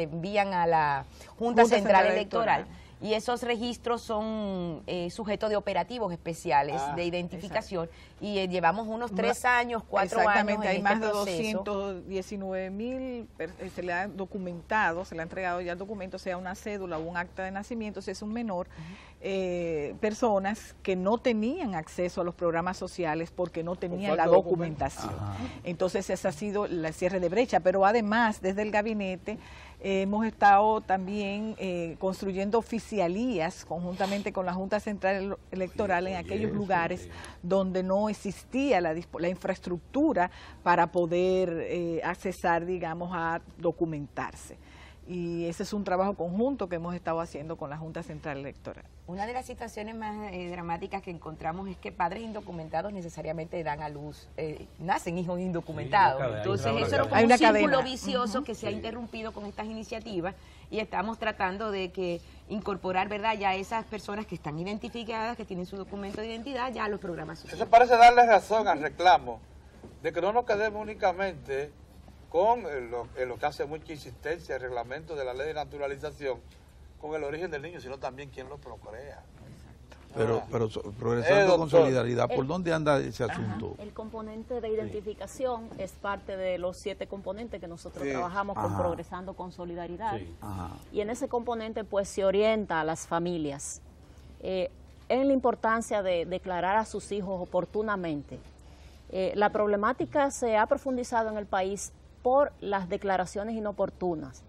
envían a la Junta Central Electoral. Y esos registros son sujetos de operativos especiales de identificación. Y llevamos unos 3 años, 4 años en hay más de proceso. 219,000, se le han documentado, se le ha entregado ya el documento, sea una cédula o un acta de nacimiento, si es un menor, personas que no tenían acceso a los programas sociales porque no tenían la documentación. Entonces ese ha sido el cierre de brecha, pero además desde el gabinete hemos estado también construyendo oficialías conjuntamente con la Junta Central Electoral en aquellos lugares donde no existía la infraestructura para poder accesar, digamos, a documentarse. Y ese es un trabajo conjunto que hemos estado haciendo con la Junta Central Electoral. Una de las situaciones más dramáticas que encontramos es que padres indocumentados necesariamente dan a luz, nacen hijos indocumentados. Entonces eso era como un círculo vicioso que se ha interrumpido con estas iniciativas, y estamos tratando de que incorporar, ¿verdad?, ya esas personas que están identificadas, que tienen su documento de identidad, ya a los programas sociales. Eso parece darle razón al reclamo de que no nos quedemos únicamente con lo que hace mucha insistencia el reglamento de la ley de naturalización, con el origen del niño, sino también quién lo procrea. Pero progresando con solidaridad, ¿por dónde anda ese asunto? El componente de identificación es parte de los 7 componentes que nosotros trabajamos con Progresando con Solidaridad. Y en ese componente pues se orienta a las familias en la importancia de declarar a sus hijos oportunamente. La problemática se ha profundizado en el país por las declaraciones inoportunas.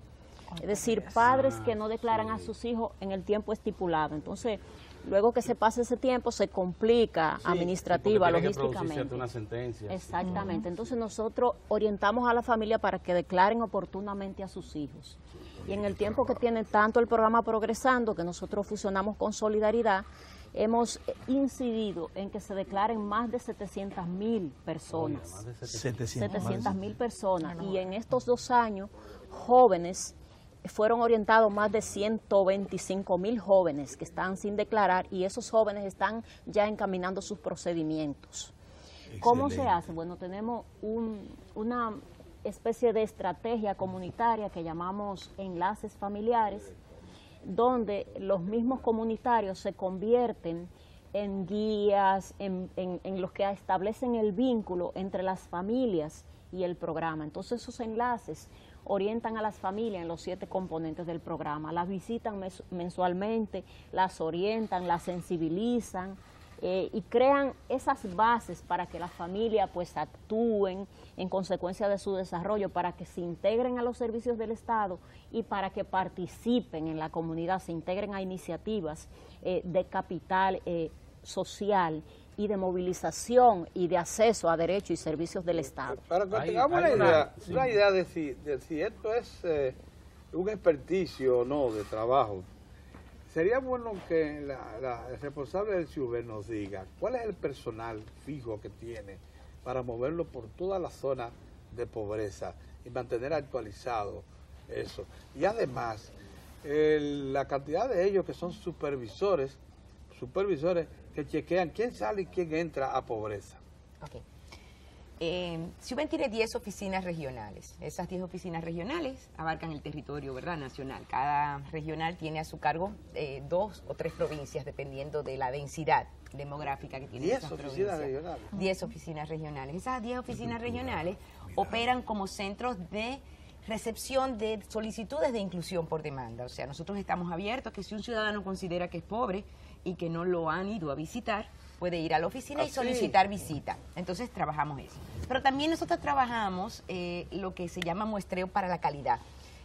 Es decir, padres que no declaran a sus hijos en el tiempo estipulado. Entonces, luego que se pase ese tiempo, se complica administrativa, logísticamente. Una sentencia. Exactamente. Entonces, nosotros orientamos a la familia para que declaren oportunamente a sus hijos. Y en el tiempo que tiene tanto el programa Progresando, que nosotros fusionamos con Solidaridad, hemos incidido en que se declaren más de 700,000 personas. 700,000 personas. Y en estos 2 años, jóvenes, fueron orientados más de 125,000 jóvenes que están sin declarar, y esos jóvenes están ya encaminando sus procedimientos. Excelente. ¿Cómo se hace? Bueno, tenemos una especie de estrategia comunitaria que llamamos enlaces familiares, donde los mismos comunitarios se convierten en guías, en los que establecen el vínculo entre las familias y el programa. Entonces esos enlaces orientan a las familias en los 7 componentes del programa, las visitan mensualmente, las orientan, las sensibilizan y crean esas bases para que la familia pues actúen en consecuencia de su desarrollo, para que se integren a los servicios del Estado y para que participen en la comunidad, se integren a iniciativas de capital social y de movilización y de acceso a derechos y servicios del Estado. Para que tengamos una idea de si esto es un experticio o no de trabajo, sería bueno que el responsable del CIUBEN nos diga cuál es el personal fijo que tiene para moverlo por toda la zona de pobreza y mantener actualizado eso. Y además, la cantidad de ellos que son supervisores que chequean quién sale y quién entra a pobreza. Okay. CIUBEN tiene 10 oficinas regionales. Esas 10 oficinas regionales abarcan el territorio, ¿verdad?, nacional. Cada regional tiene a su cargo 2 o 3 provincias, dependiendo de la densidad demográfica que tiene esas provincias. 10 oficinas regionales. 10 oficinas regionales. Esas 10 oficinas regionales operan como centros de recepción de solicitudes de inclusión por demanda. O sea, nosotros estamos abiertos que si un ciudadano considera que es pobre y que no lo han ido a visitar, puede ir a la oficina y solicitar visita. Entonces trabajamos eso. Pero también nosotros trabajamos lo que se llama muestreo para la calidad.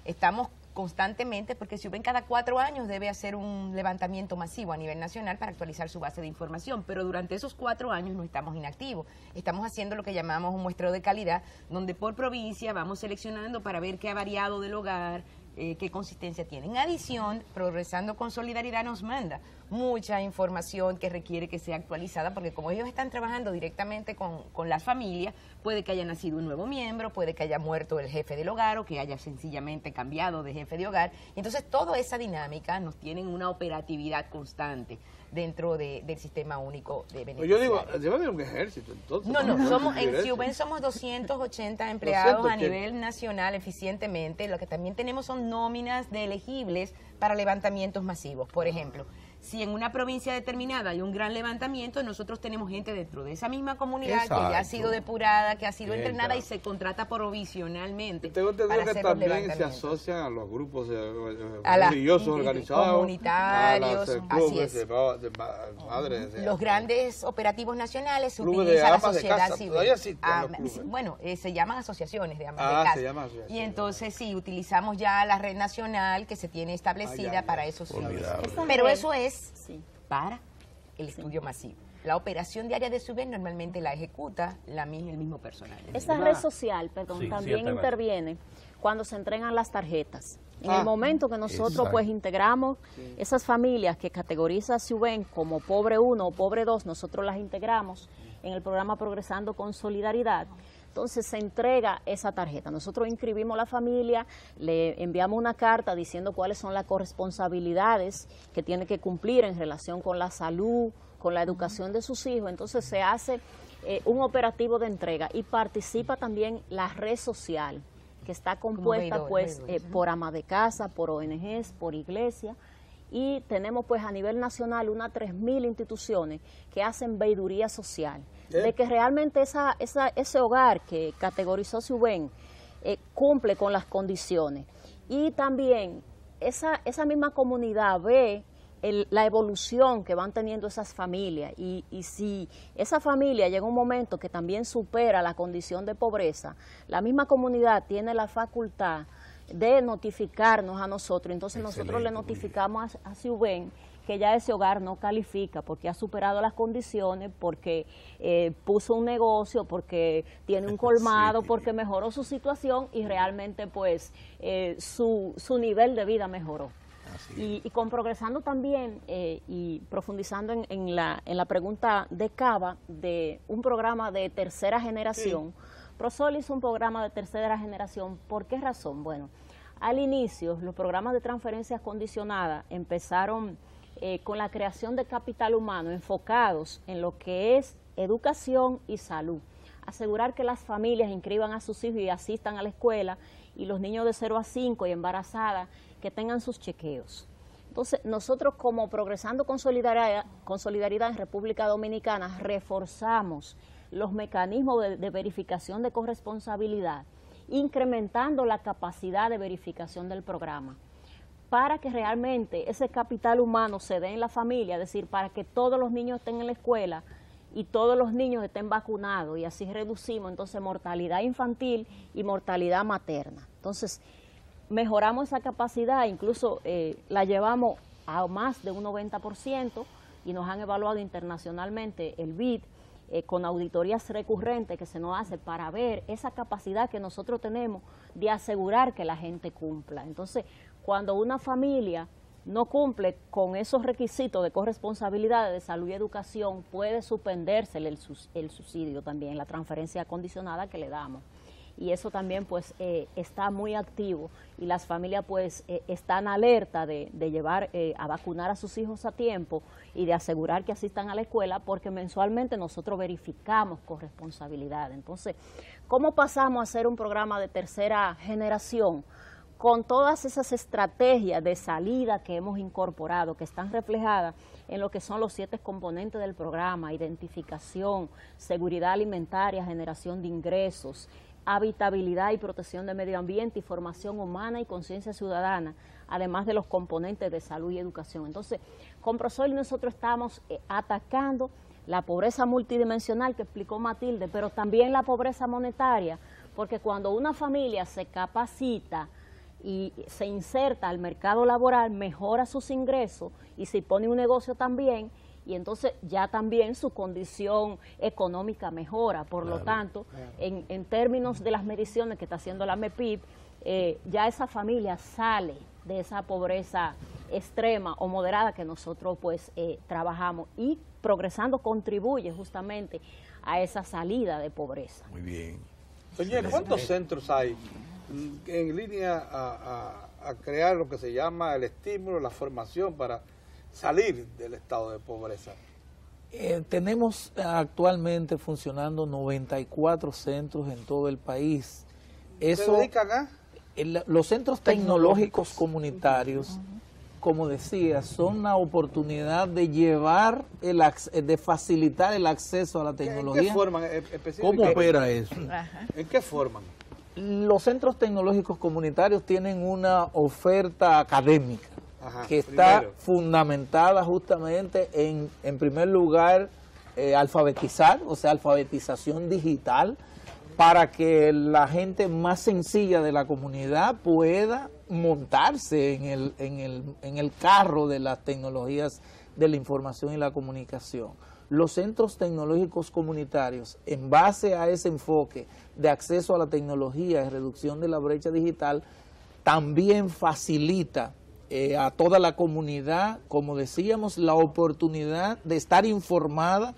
Estamos constantemente, porque CIUBEN cada 4 años debe hacer un levantamiento masivo a nivel nacional para actualizar su base de información, pero durante esos 4 años no estamos inactivos. Estamos haciendo lo que llamamos un muestreo de calidad, donde por provincia vamos seleccionando para ver qué ha variado del hogar, qué consistencia tiene. En adición, Progresando con Solidaridad nos manda mucha información que requiere que sea actualizada, porque como ellos están trabajando directamente con las familias, puede que haya nacido un nuevo miembro, puede que haya muerto el jefe del hogar o que haya sencillamente cambiado de jefe de hogar. Entonces, toda esa dinámica nos tiene una operatividad constante dentro del sistema único de beneficiarios. Yo digo, debe haber un ejército, entonces. No, en CIUBEN somos 280 empleados a nivel nacional eficientemente. Lo que también tenemos son nóminas de elegibles para levantamientos masivos. Por ejemplo, si en una provincia determinada hay un gran levantamiento, nosotros tenemos gente dentro de esa misma comunidad que ya ha sido depurada, que ha sido entrenada y se contrata provisionalmente. Tengo entendido que también se asocian a los grupos religiosos organizados, comunitarios, así es. De madres, los grandes operativos nacionales se clubes utiliza de la amas de sociedad casa, civil. todavía existen los clubes. Bueno, se llaman asociaciones de amas de casa. Se llama asociación. Y entonces sí, utilizamos ya la red nacional que se tiene establecida para esos fines. Pero eso es para el estudio masivo. La operación diaria de CIUBEN normalmente la ejecuta el mismo personal. Esa red social, también interviene cuando se entregan las tarjetas. En el momento que nosotros pues integramos esas familias que categoriza CIUBEN como pobre 1 o pobre 2, nosotros las integramos en el programa Progresando con Solidaridad. Entonces se entrega esa tarjeta. Nosotros inscribimos a la familia, le enviamos una carta diciendo cuáles son las corresponsabilidades que tiene que cumplir en relación con la salud, con la educación de sus hijos. Entonces se hace un operativo de entrega y participa también la red social, que está compuesta por amas de casa, por ONGs, por iglesias. Y tenemos pues a nivel nacional unas 3.000 instituciones que hacen veiduría social, de que realmente ese hogar que categorizó CIUBEN cumple con las condiciones. Y también esa misma comunidad ve la evolución que van teniendo esas familias y si esa familia llega un momento que también supera la condición de pobreza, la misma comunidad tiene la facultad de notificarnos a nosotros. Entonces nosotros le notificamos a CIUBEN que ya ese hogar no califica porque ha superado las condiciones, porque puso un negocio, porque tiene un colmado, porque mejoró su situación y realmente pues su nivel de vida mejoró. Y con Progresando también y profundizando en la pregunta de Cava, de un programa de tercera generación, ProSol hizo un programa de tercera generación. ¿Por qué razón? Bueno, al inicio los programas de transferencias condicionadas empezaron con la creación de capital humano enfocados en lo que es educación y salud. Asegurar que las familias inscriban a sus hijos y asistan a la escuela y los niños de 0 a 5 y embarazadas que tengan sus chequeos. Entonces, nosotros como Progresando con Solidaridad en República Dominicana reforzamos los mecanismos de verificación de corresponsabilidad, incrementando la capacidad de verificación del programa. para que realmente ese capital humano se dé en la familia, es decir, para que todos los niños estén en la escuela y todos los niños estén vacunados, y así reducimos entonces mortalidad infantil y mortalidad materna. Entonces, mejoramos esa capacidad, incluso la llevamos a más de un 90%, y nos han evaluado internacionalmente el BID, con auditorías recurrentes que se nos hace para ver esa capacidad que nosotros tenemos de asegurar que la gente cumpla. Entonces, cuando una familia no cumple con esos requisitos de corresponsabilidad de salud y educación, puede suspenderse el subsidio también, la transferencia condicionada que le damos. Y eso también pues está muy activo, y las familias pues están alerta de llevar a vacunar a sus hijos a tiempo y de asegurar que asistan a la escuela, porque mensualmente nosotros verificamos corresponsabilidad. Entonces, ¿cómo pasamos a hacer un programa de tercera generación? Con todas esas estrategias de salida que hemos incorporado, que están reflejadas en lo que son los 7 componentes del programa: identificación, seguridad alimentaria, generación de ingresos, habitabilidad y protección del medio ambiente, y formación humana y conciencia ciudadana, además de los componentes de salud y educación. Entonces, con ProSoil nosotros estamos atacando la pobreza multidimensional que explicó Matilde, pero también la pobreza monetaria, porque cuando una familia se capacita y se inserta al mercado laboral, mejora sus ingresos y se pone un negocio también, y entonces ya también su condición económica mejora. Por lo tanto, en términos de las mediciones que está haciendo la MEPIB, ya esa familia sale de esa pobreza extrema o moderada que nosotros pues trabajamos, y progresando contribuye justamente a esa salida de pobreza. Muy bien. Doña, ¿cuántos centros hay en línea a crear lo que se llama el estímulo, la formación para salir del estado de pobreza? Tenemos actualmente funcionando 94 centros en todo el país. ¿Se dedican a? Los centros tecnológicos comunitarios, como decía, son la oportunidad de llevar, de facilitar el acceso a la tecnología. ¿En qué forman específicamente? ¿Cómo opera eso? ¿En qué forman? Los centros tecnológicos comunitarios tienen una oferta académica que está fundamentada justamente en primer lugar, alfabetizar, o sea, alfabetización digital, para que la gente más sencilla de la comunidad pueda montarse en el carro de las tecnologías de la información y la comunicación. Los centros tecnológicos comunitarios, en base a ese enfoque de acceso a la tecnología y reducción de la brecha digital, también facilita a toda la comunidad, como decíamos, la oportunidad de estar informada,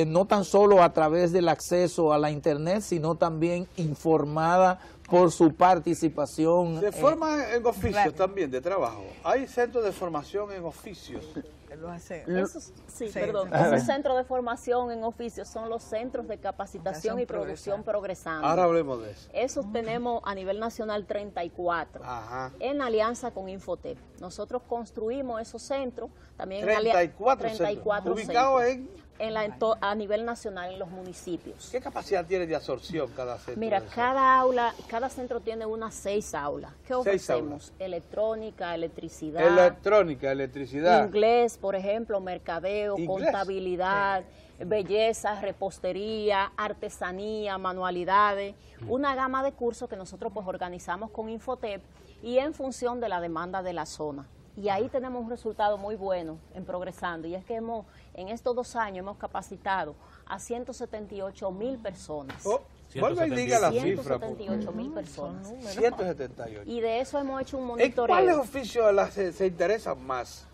no tan solo a través del acceso a la internet, sino también informada por su participación. Se forman en oficios también de trabajo. Hay centros de formación en oficios. Esos centros de formación en oficios son los centros de capacitación y producción progresando. Ahora hablemos de eso. Esos tenemos a nivel nacional 34, en alianza con Infotep. Nosotros construimos esos centros también 34 centros ubicados a nivel nacional en los municipios. ¿Qué capacidad tiene de absorción cada centro? Mira, cada centro tiene unas 6 aulas. ¿Qué ofrecemos? Electrónica, electricidad. Electrónica, electricidad. Inglés, por ejemplo, mercadeo, contabilidad, belleza, repostería, artesanía, manualidades. Una gama de cursos que nosotros pues organizamos con Infotep y en función de la demanda de la zona. Y ahí tenemos un resultado muy bueno en progresando, y es que en estos 2 años hemos capacitado a 178,000 personas. Vuelve y diga la cifra. 178,000 personas. 178. Y de eso hemos hecho un monitoreo. ¿En cuáles oficios se interesan más?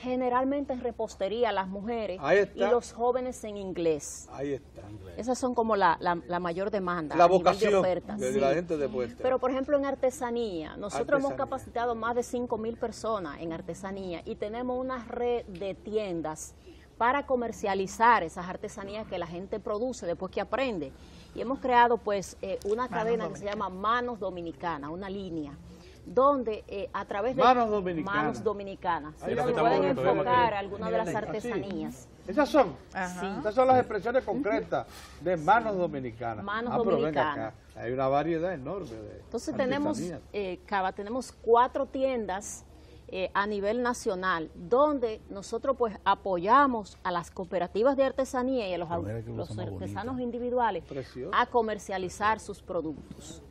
Generalmente en repostería, las mujeres y los jóvenes en inglés. Ahí está. Esas son como la mayor demanda. La vocación de ofertas. De la gente de Puerto. Pero por ejemplo en artesanía, nosotros hemos capacitado más de 5,000 personas en artesanía, y tenemos una red de tiendas para comercializar esas artesanías que la gente produce después que aprende. Y hemos creado pues una cadena que se llama Manos Dominicanas, una línea, donde a través de Manos Dominicanas se pueden enfocar algunas de las artesanías. ¿Esas son? Esas son las expresiones concretas de Manos Dominicanas. Manos Dominicanas. Hay una variedad enorme de Entonces tenemos 4 tiendas a nivel nacional, donde nosotros pues apoyamos a las cooperativas de artesanía y a los artesanos individuales a comercializar sus productos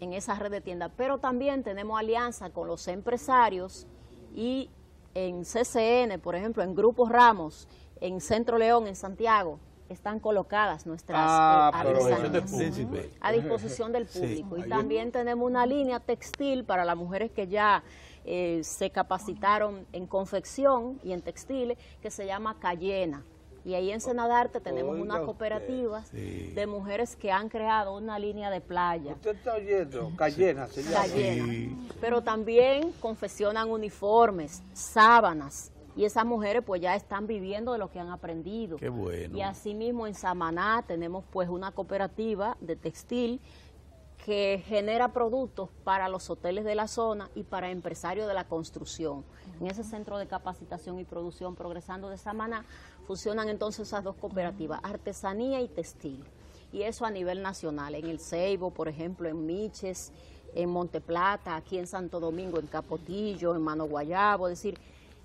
en esa red de tiendas. Pero también tenemos alianza con los empresarios y en CCN, por ejemplo, en Grupo Ramos, en Centro León, en Santiago, están colocadas nuestras artesanías a disposición del público. Y también tenemos una línea textil para las mujeres que ya se capacitaron en confección y en textiles, que se llama Cayena. Y ahí en Senadarte tenemos una cooperativa de mujeres que han creado una línea de playa. ¿Usted está oyendo? Cayena se llama. Cayena. Pero también confeccionan uniformes, sábanas. Y esas mujeres pues ya están viviendo de lo que han aprendido. Qué bueno. Y asimismo en Samaná tenemos pues una cooperativa de textil que genera productos para los hoteles de la zona y para empresarios de la construcción. En ese centro de capacitación y producción Progresando de Samaná funcionan entonces esas dos cooperativas, artesanía y textil. Y eso a nivel nacional, en El Ceibo, por ejemplo, en Miches, en Monteplata, aquí en Santo Domingo, en Capotillo, en Mano Guayabo, es decir,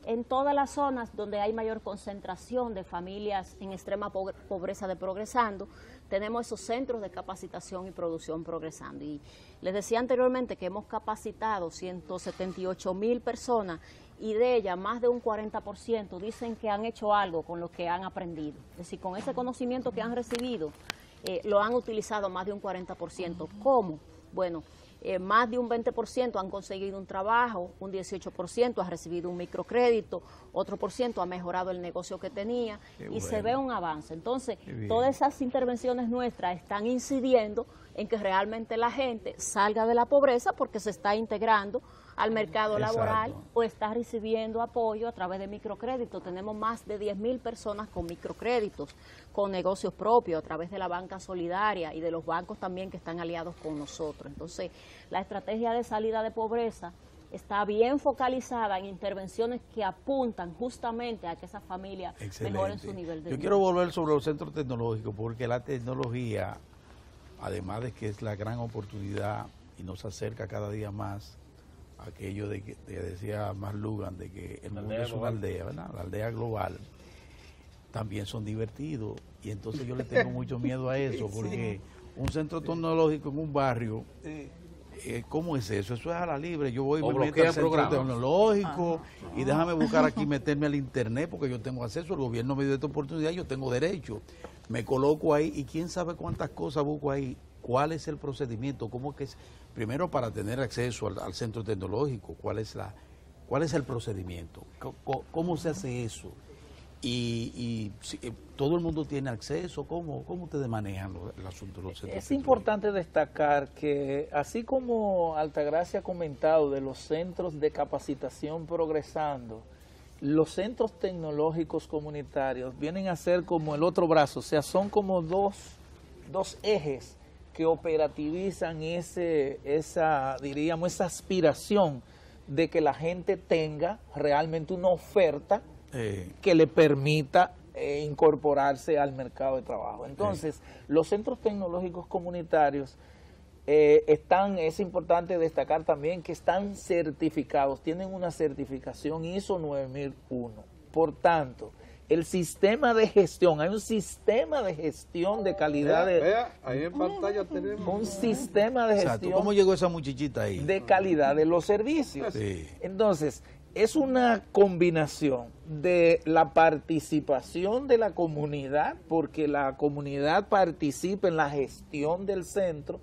en todas las zonas donde hay mayor concentración de familias en extrema pobreza de Progresando, tenemos esos centros de capacitación y producción Progresando. Y les decía anteriormente que hemos capacitado 178,000 personas y de ellas más de un 40% dicen que han hecho algo con lo que han aprendido. Es decir, con ese conocimiento que han recibido, lo han utilizado más de un 40%. ¿Cómo? Bueno, más de un 20% han conseguido un trabajo, un 18% ha recibido un microcrédito, otro % ha mejorado el negocio que tenía y se ve un avance. Entonces, todas esas intervenciones nuestras están incidiendo en que realmente la gente salga de la pobreza porque se está integrando al mercado laboral o está recibiendo apoyo a través de microcréditos. Tenemos más de 10,000 personas con microcréditos, con negocios propios a través de la banca solidaria y de los bancos también que están aliados con nosotros. Entonces, la estrategia de salida de pobreza está bien focalizada en intervenciones que apuntan justamente a que esas familias mejoren su nivel de vida. Yo quiero volver sobre los centros tecnológicos porque la tecnología, además de que es la gran oportunidad y nos acerca cada día más a aquello de que decía Mark Lugan, de que el mundo es una aldea, ¿verdad? La aldea global, también son divertidos y entonces yo le tengo mucho miedo a eso porque un centro tecnológico en un barrio, ¿cómo es eso? Eso es a la libre. Yo voy y me meto al centro tecnológico y déjame buscar aquí, meterme al internet porque yo tengo acceso, el gobierno me dio esta oportunidad, yo tengo derecho. Me coloco ahí y quién sabe cuántas cosas busco ahí. ¿Cuál es el procedimiento? ¿Cómo que es? Primero, para tener acceso al centro tecnológico, ¿cuál es el procedimiento? ¿Cómo se hace eso? Y si, todo el mundo tiene acceso. ¿Cómo ustedes manejan el asunto de los centros? Es importante destacar que, así como Altagracia ha comentado de los centros de capacitación Progresando, los centros tecnológicos comunitarios vienen a ser como el otro brazo, o sea, son como dos ejes que operativizan esa aspiración de que la gente tenga realmente una oferta que le permita incorporarse al mercado de trabajo. Entonces, los centros tecnológicos comunitarios es importante destacar también que están certificados, tienen una certificación ISO 9001. Por tanto, el sistema de gestión, hay un sistema de gestión de calidad. Vea, ahí en pantalla tenemos un sistema de gestión. ¿Cómo llegó esa muchachita ahí? De calidad de los servicios. Sí. Entonces, es una combinación de la participación de la comunidad, porque la comunidad participa en la gestión del centro,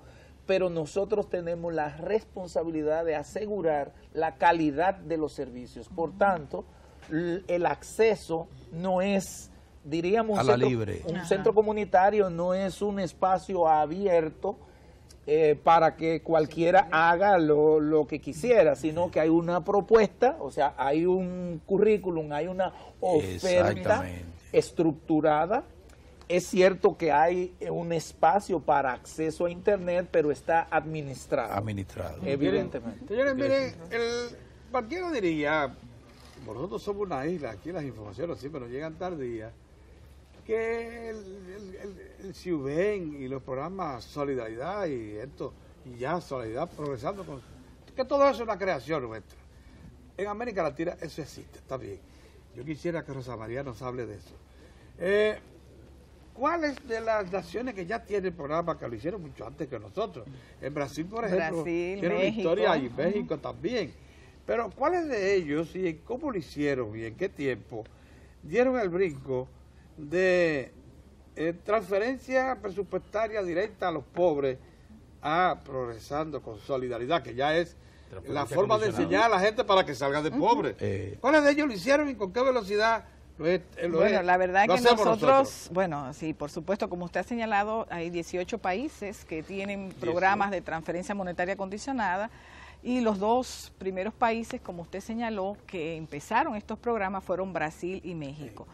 pero nosotros tenemos la responsabilidad de asegurar la calidad de los servicios. Por tanto, el acceso no es, diríamos, un centro comunitario no es un espacio abierto para que cualquiera haga lo que quisiera, sino que hay una propuesta, o sea, hay un currículum, hay una oferta estructurada. Es cierto que hay un espacio para acceso a Internet, pero está administrado. Evidentemente. Señores, miren, cualquiera diría, nosotros somos una isla, aquí las informaciones siempre nos llegan tardías, que el CIUBEN y los programas Solidaridad y esto, y ya Solidaridad Progresando, que todo eso es una creación nuestra. en América Latina eso existe, está bien. Yo quisiera que Rosa María nos hable de eso. ¿Cuáles de las naciones que ya tienen el programa, que lo hicieron mucho antes que nosotros? En Brasil, por ejemplo, tiene una historia, y México también. Pero ¿cuáles de ellos y cómo lo hicieron y en qué tiempo dieron el brinco de transferencia presupuestaria directa a los pobres a Progresando con Solidaridad, que ya es la forma de enseñar a la gente para que salga de pobre? ¿Cuáles de ellos lo hicieron y con qué velocidad? Bueno, la verdad que nosotros, bueno, sí, por supuesto, como usted ha señalado, hay 18 países que tienen programas de transferencia monetaria condicionada, y los dos primeros países, como usted señaló, que empezaron estos programas fueron Brasil y México.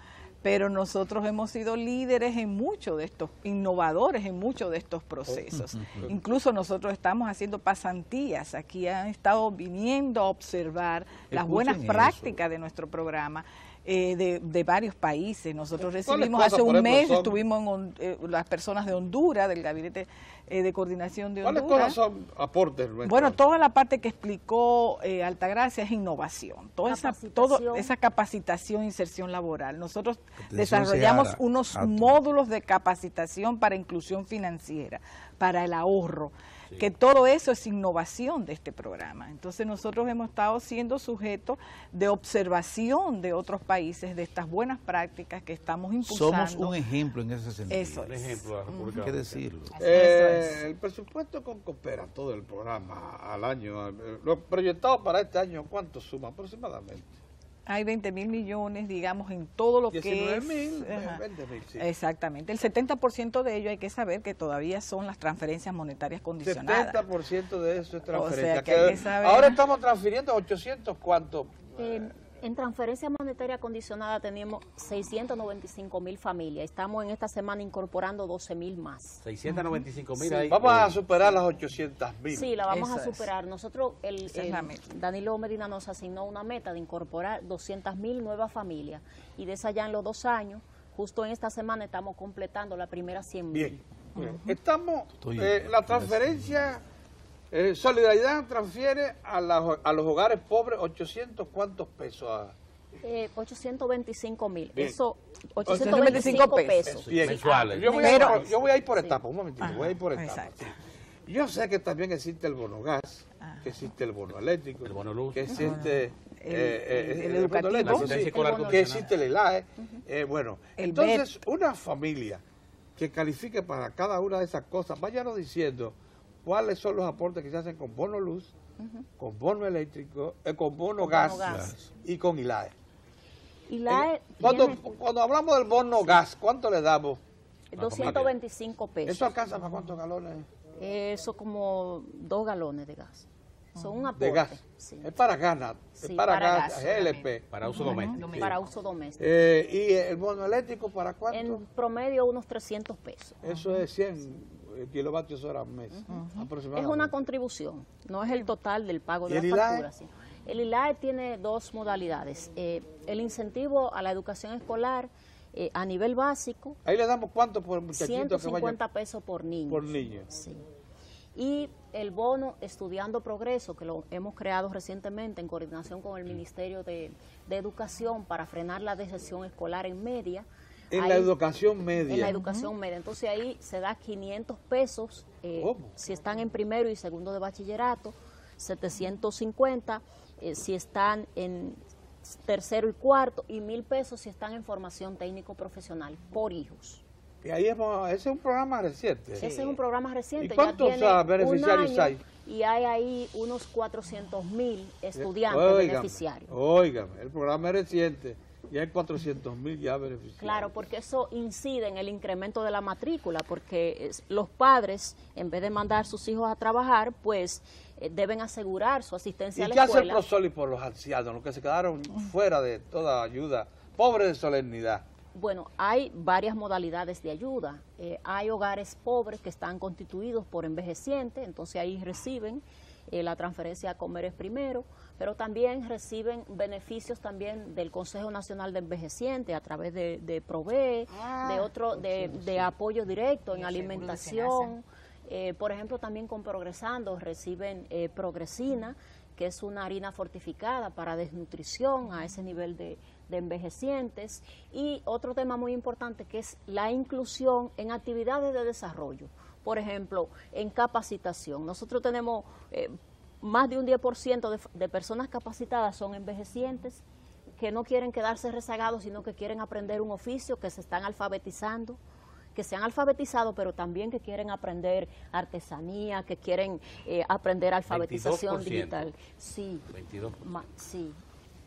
Pero nosotros hemos sido líderes en muchos de estos, innovadores en muchos de estos procesos. Incluso nosotros estamos haciendo pasantías, aquí han estado viniendo a observar las buenas prácticas de nuestro programa. De varios países. Nosotros recibimos hace un mes, estuvimos las personas de Honduras, del Gabinete de Coordinación de Honduras. ¿Cuáles cosas son aportes nuestros? Bueno, toda la parte que explicó Altagracia es innovación, toda esa capacitación, inserción laboral. Nosotros desarrollamos unos módulos de capacitación para inclusión financiera, para el ahorro, que todo eso es innovación de este programa. Entonces nosotros hemos estado siendo sujetos de observación de otros países, de estas buenas prácticas que estamos impulsando. Somos un ejemplo en ese sentido. Eso es. Ejemplo de la República Hay que decirlo. El presupuesto con Coopera, todo el programa al año, lo proyectado para este año, ¿cuánto suma aproximadamente? Hay 20.000 millones, digamos, en todo lo que es... 19.000, 20.000, sí. Exactamente. El 70% de ello hay que saber que todavía son las transferencias monetarias condicionadas. 70% de eso es transferencia. O sea, que hay que saber... Ahora estamos transfiriendo 800, ¿cuánto? En transferencia monetaria condicionada tenemos 695.000 familias. Estamos en esta semana incorporando 12.000 más. 695.000 ahí. Vamos a superar las 800.000. Sí, la vamos a superar. Nosotros, Esa es la meta. Danilo Medina nos asignó una meta de incorporar 200.000 nuevas familias. Y de esa ya en los 2 años, justo en esta semana estamos completando la primera 100.000. Bien. Estamos, la transferencia... Solidaridad transfiere a los hogares pobres 800, ¿cuántos pesos? 825.000. Bien. Eso, 825 pesos. Bien. Mensuales. Yo voy a ir por etapas, un momentito, voy a ir por etapas. Yo sé que también existe el bono gas, que existe el bono eléctrico, el bono luz, que existe el educativo, que existe el ELAE. Bueno, entonces una familia que califique para cada una de esas cosas, váyanos diciendo cuáles son los aportes que se hacen con bono luz, con bono eléctrico, con bono gas y con ILAE. Cuando hablamos del bono gas, ¿cuánto le damos? 225 pesos. ¿Eso alcanza para cuántos galones? Eso como 2 galones de gas. Son un aporte. De gas. Sí. Es para gas, Sí, para gas GLP. Para uso doméstico. Para uso doméstico. ¿Y el bono eléctrico para cuánto? En promedio unos 300 pesos. Eso es 100 kilovatios hora al mes, aproximadamente. Es una contribución, no es el total del pago de la factura. Sí. El ILAE tiene 2 modalidades. El incentivo a la educación escolar a nivel básico. Ahí le damos cuánto por muchachito 150 pesos por niño. Por niño. Sí. Y el bono Estudiando Progreso, que lo hemos creado recientemente en coordinación con el Ministerio de Educación para frenar la deserción escolar en media. En la educación media. En la educación media. Entonces ahí se da 500 pesos si están en primero y segundo de bachillerato, 750 si están en tercero y cuarto, y 1.000 pesos si están en formación técnico profesional por hijos. Y ahí ese es un programa reciente. Ese es un programa reciente. ¿Y cuántos beneficiarios hay? Y hay ahí unos 400.000 estudiantes beneficiarios. Óigame, el programa es reciente. Y hay 400.000 ya beneficiarios. Claro, porque eso incide en el incremento de la matrícula, porque los padres, en vez de mandar a sus hijos a trabajar, pues deben asegurar su asistencia a la escuela. ¿Y qué hace el Prosoli por los ancianos, los que se quedaron fuera de toda ayuda, pobres de solemnidad? Bueno, hay varias modalidades de ayuda. Hay hogares pobres que están constituidos por envejecientes, entonces ahí reciben la transferencia a Comer Primero, pero también reciben beneficios también del Consejo Nacional de Envejecientes a través de PROVEE, de apoyo directo en alimentación. Por ejemplo, también con Progresando reciben Progresina, que es una harina fortificada para desnutrición a ese nivel de envejecientes. Y otro tema muy importante que es la inclusión en actividades de desarrollo. Por ejemplo, en capacitación. Nosotros tenemos más de un 10% de personas capacitadas son envejecientes que no quieren quedarse rezagados, sino que quieren aprender un oficio, que se están alfabetizando, que se han alfabetizado, pero también que quieren aprender artesanía, que quieren aprender alfabetización 22%. digital. Sí, 22%. Sí,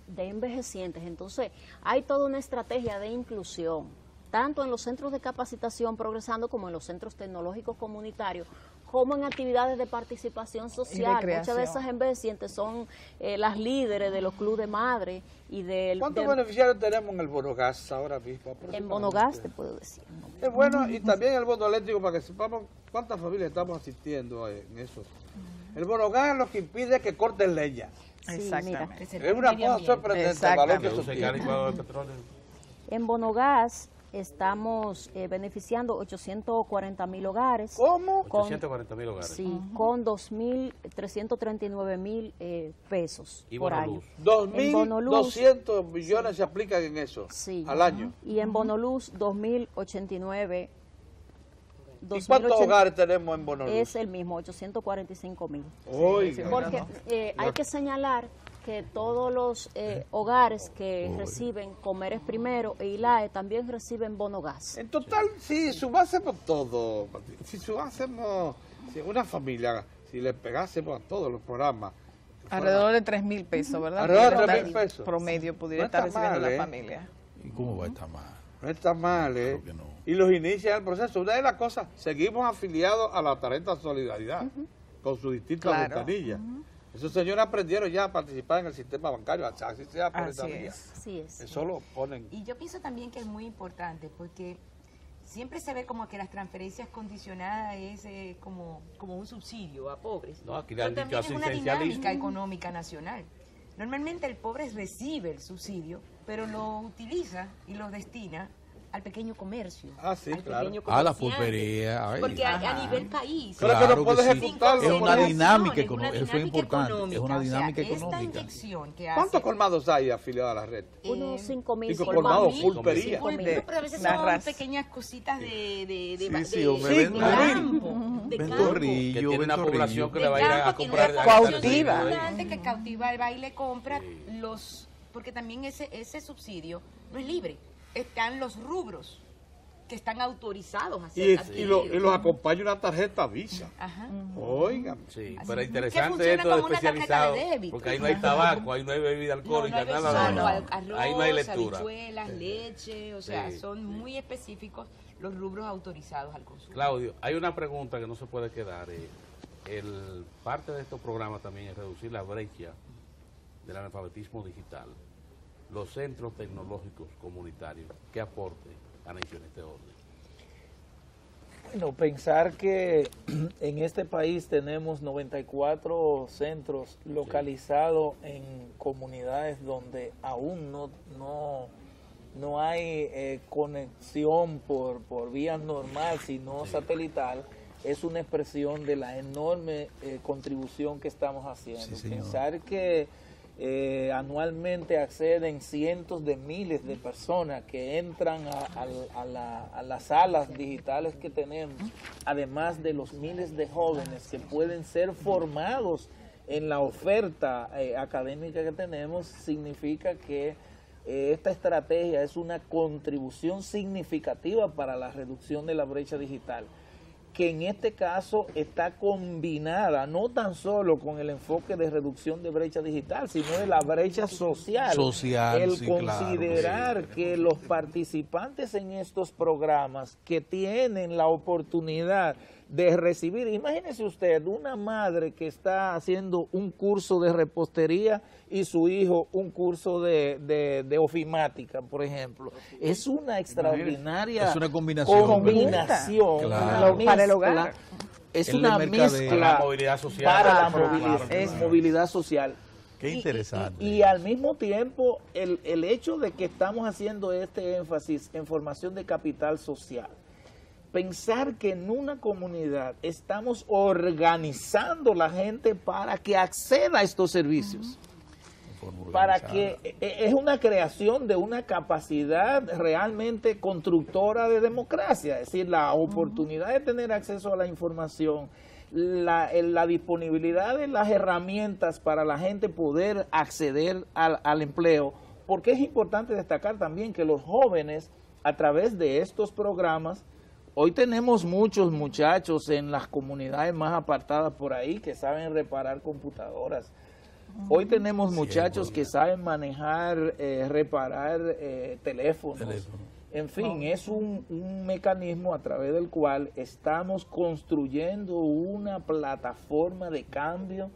de envejecientes. Entonces, hay toda una estrategia de inclusión, tanto en los centros de capacitación Progresando como en los centros tecnológicos comunitarios, como en actividades de participación social. Muchas de esas envejecientes son las líderes de los clubes de madre y del... ¿Cuántos beneficiarios tenemos en el bono gas ahora mismo? En bono gas te puedo decir. Es bueno, y también el bono eléctrico para que sepamos cuántas familias estamos asistiendo en eso. El bono gas es lo que impide que corten leña. Sí, Exactamente. Es una cosa sorprendente el valor que eso tiene. En bono gas estamos beneficiando 840.000 hogares. ¿Cómo? 840.000 hogares. Sí, con 2.339.000 pesos ¿Y por bono año. luz? 2.200 millones se aplican en eso al año. Y en bono luz 2.089. ¿Y cuántos hogares tenemos en bono luz? Es el mismo, 845.000. Oiga. Porque hay que señalar que todos los hogares que reciben Comer es Primero e ILAE también reciben bono gas. En total, si sumásemos todo, si sumásemos una familia, si le pegásemos a todos los programas. Alrededor de 3.000 pesos, ¿verdad? Alrededor de 3.000 pesos. Promedio pudiera No estar está recibiendo mal, la familia. ¿Y cómo va a estar mal? No está mal, ¿eh? Creo que no. Y los inician el proceso. Una de las cosas, seguimos afiliados a la tarjeta Solidaridad, con sus distintas ventanillas. Esos señores aprendieron ya a participar en el sistema bancario, así sea por esta vía. Así es. Eso lo ponen. Y yo pienso también que es muy importante porque siempre se ve como que las transferencias condicionadas es como un subsidio a pobres. No, aquí le Pero han también dicho es una dinámica asistencialismo. económica nacional. Normalmente el pobre recibe el subsidio, pero lo utiliza y lo destina al pequeño comercio. Ah, sí, al claro. pequeño A la comerciante. pulpería. ay. Porque a nivel país. Pero que no puede sí. ejecutarlo. Es una Porque- dinámica Es una económica, eso es dinámica importante, es económica, una o sea, dinámica esta económica. inyección que hace... ¿Cuántos colmados hay afiliados a la red? Unos 5.000 Digo, colmados, colmados. pulpería. Pero a veces La son raza. pequeñas cositas de Sí, hombre, Sí, vendo- campo, de vendo campo. rillo, Que tiene una vendo población rillo. que le va a ir a campo, comprar. tiene a una gastar Cautiva. el dinero ahí. importante que cautiva va y le compra los, porque también ese subsidio no es libre, están los rubros que están autorizados a ser Y adquiridos. los acompaña una tarjeta Visa. Ajá. Oigan. Sí, Así pero que interesante funciona esto de como una tarjeta de especializado, débito. porque ahí no hay tabaco, ahí no hay bebida No, alcohólica, no hay nada de solo eso. arroz, Ahí no hay lectura. habichuelas, leche, o sea, Sí. son muy específicos los rubros autorizados al consumo. Claudio, hay una pregunta que no se puede quedar. Parte de estos programas también es reducir la brecha del analfabetismo digital. Los centros tecnológicos comunitarios, ¿qué aporte han hecho en este orden? Bueno, pensar que en este país tenemos 94 centros localizados en comunidades donde aún no hay conexión por vía normal, sino satelital, es una expresión de la enorme contribución que estamos haciendo. Sí, señor. Pensar que anualmente acceden cientos de miles de personas que entran a las salas digitales que tenemos, además de los miles de jóvenes que pueden ser formados en la oferta académica que tenemos, significa que esta estrategia es una contribución significativa para la reducción de la brecha digital, que en este caso está combinada no tan solo con el enfoque de reducción de brecha digital, sino de la brecha social. El sí, considerar claro, que los participantes en estos programas que tienen la oportunidad de recibir, imagínese usted, una madre que está haciendo un curso de repostería y su hijo un curso de ofimática, por ejemplo. Es una extraordinaria Es una combinación, Claro. Para el hogar. Es El una mercadeo. mezcla Para la movilidad social. para la Claro, movilidad social. Qué interesante. Y al mismo tiempo, el hecho de que estamos haciendo este énfasis en formación de capital social pensar que en una comunidad estamos organizando la gente para que acceda a estos servicios. Para que es una creación de una capacidad realmente constructora de democracia, es decir, la oportunidad de tener acceso a la información, la disponibilidad de las herramientas para la gente poder acceder al empleo, porque es importante destacar también que los jóvenes, a través de estos programas, hoy tenemos muchos muchachos en las comunidades más apartadas por ahí que saben reparar computadoras. Hoy tenemos muchachos que saben manejar, reparar teléfonos. En fin, es un mecanismo a través del cual estamos construyendo una plataforma de cambio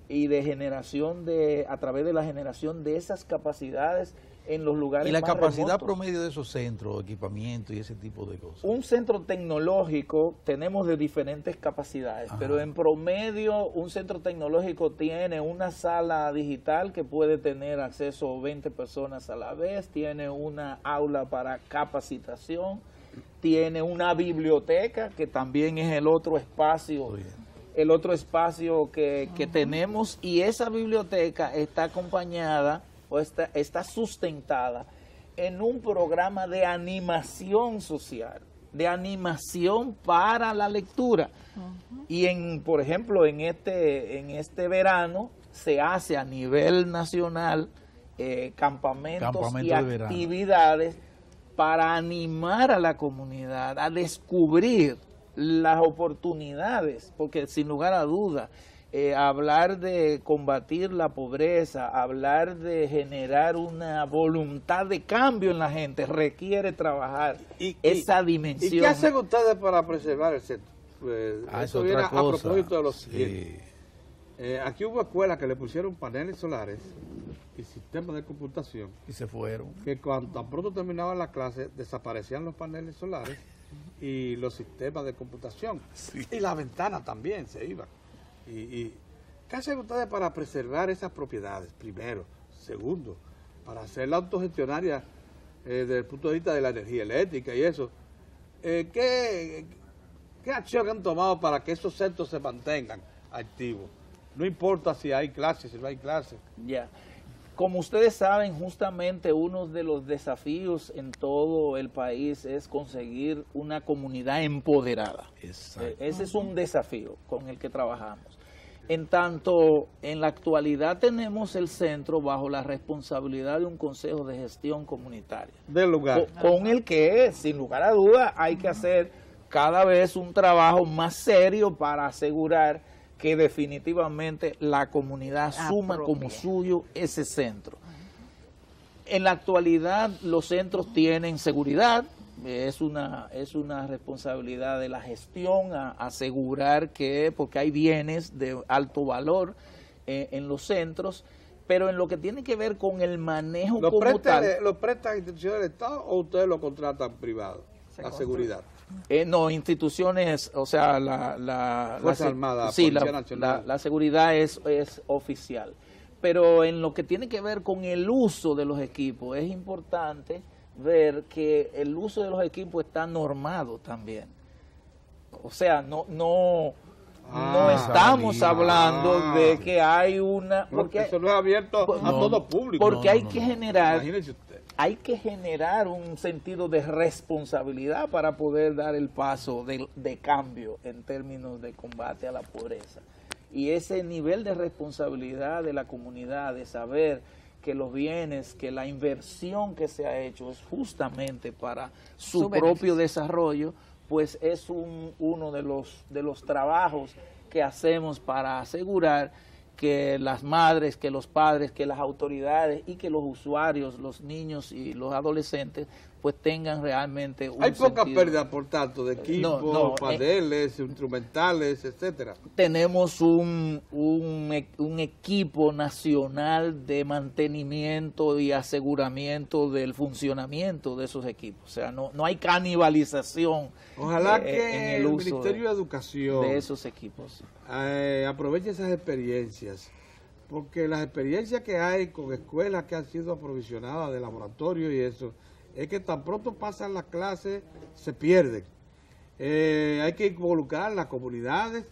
y de generación a través de la generación de esas capacidades en los lugares más remotos. ¿Y la capacidad remotos. promedio de esos centros, equipamiento y ese tipo de cosas? Un centro tecnológico tenemos de diferentes capacidades, pero en promedio un centro tecnológico tiene una sala digital que puede tener acceso a 20 personas a la vez, tiene una aula para capacitación, tiene una biblioteca que también es el otro espacio. El otro espacio que tenemos, y esa biblioteca está acompañada o está sustentada en un programa de animación social, de animación para la lectura. Y por ejemplo, en este verano se hace a nivel nacional campamentos y actividades para animar a la comunidad a descubrir las oportunidades, porque sin lugar a duda, hablar de combatir la pobreza, hablar de generar una voluntad de cambio en la gente, requiere trabajar esa dimensión. ¿Y qué hacen ustedes para preservar el centro? Eso viene a propósito de los siguientes. Aquí hubo escuelas que le pusieron paneles solares y sistemas de computación. Y se fueron. Que cuando tan pronto terminaban las clases, desaparecían los paneles solares y los sistemas de computación. Y las ventanas también se iban. ¿Qué hacen ustedes para preservar esas propiedades? Primero. Segundo, para hacer la autogestionaria desde el punto de vista de la energía eléctrica y eso. ¿Qué acción han tomado para que esos centros se mantengan activos? No importa si hay clases, si no hay clases. Ya. Como ustedes saben, justamente uno de los desafíos en todo el país es conseguir una comunidad empoderada. Exacto. Ese es un desafío con el que trabajamos. En tanto, en la actualidad tenemos el centro bajo la responsabilidad de un consejo de gestión comunitaria. Del lugar. Con el que, sin lugar a dudas, hay que hacer cada vez un trabajo más serio para asegurar que definitivamente la comunidad asuma como suyo ese centro. En la actualidad los centros tienen seguridad, es una responsabilidad de la gestión asegurar que, porque hay bienes de alto valor en los centros, pero en lo que tiene que ver con el manejo como tal. ¿Lo prestan instituciones del Estado o ustedes lo contratan privado? La seguridad. No, instituciones, o sea, Fuerza Armada, sí, Policía Nacional. la seguridad es oficial. Pero en lo que tiene que ver con el uso de los equipos, es importante ver que el uso de los equipos está normado también. O sea, no estamos hablando de que hay una... Porque eso no es abierto a todo público. Porque hay que generar... Imagínese usted. Hay que generar un sentido de responsabilidad para poder dar el paso de cambio en términos de combate a la pobreza. Y ese nivel de responsabilidad de la comunidad, de saber que los bienes, que la inversión que se ha hecho es justamente para su propio desarrollo, pues es uno de los trabajos que hacemos para asegurar que las madres, que los padres, que las autoridades y que los usuarios, los niños y los adolescentes, pues tengan realmente un Hay poca sentido. pérdida, por tanto, de equipos, paneles, instrumentales, etcétera. Tenemos un equipo nacional de mantenimiento y aseguramiento del funcionamiento de esos equipos. O sea, no hay canibalización. Ojalá en que el Ministerio de Educación de esos equipos aproveche esas experiencias, porque las experiencias que hay con escuelas que han sido aprovisionadas de laboratorio y eso, es que tan pronto pasan las clases, se pierden. hay que involucrar las comunidades,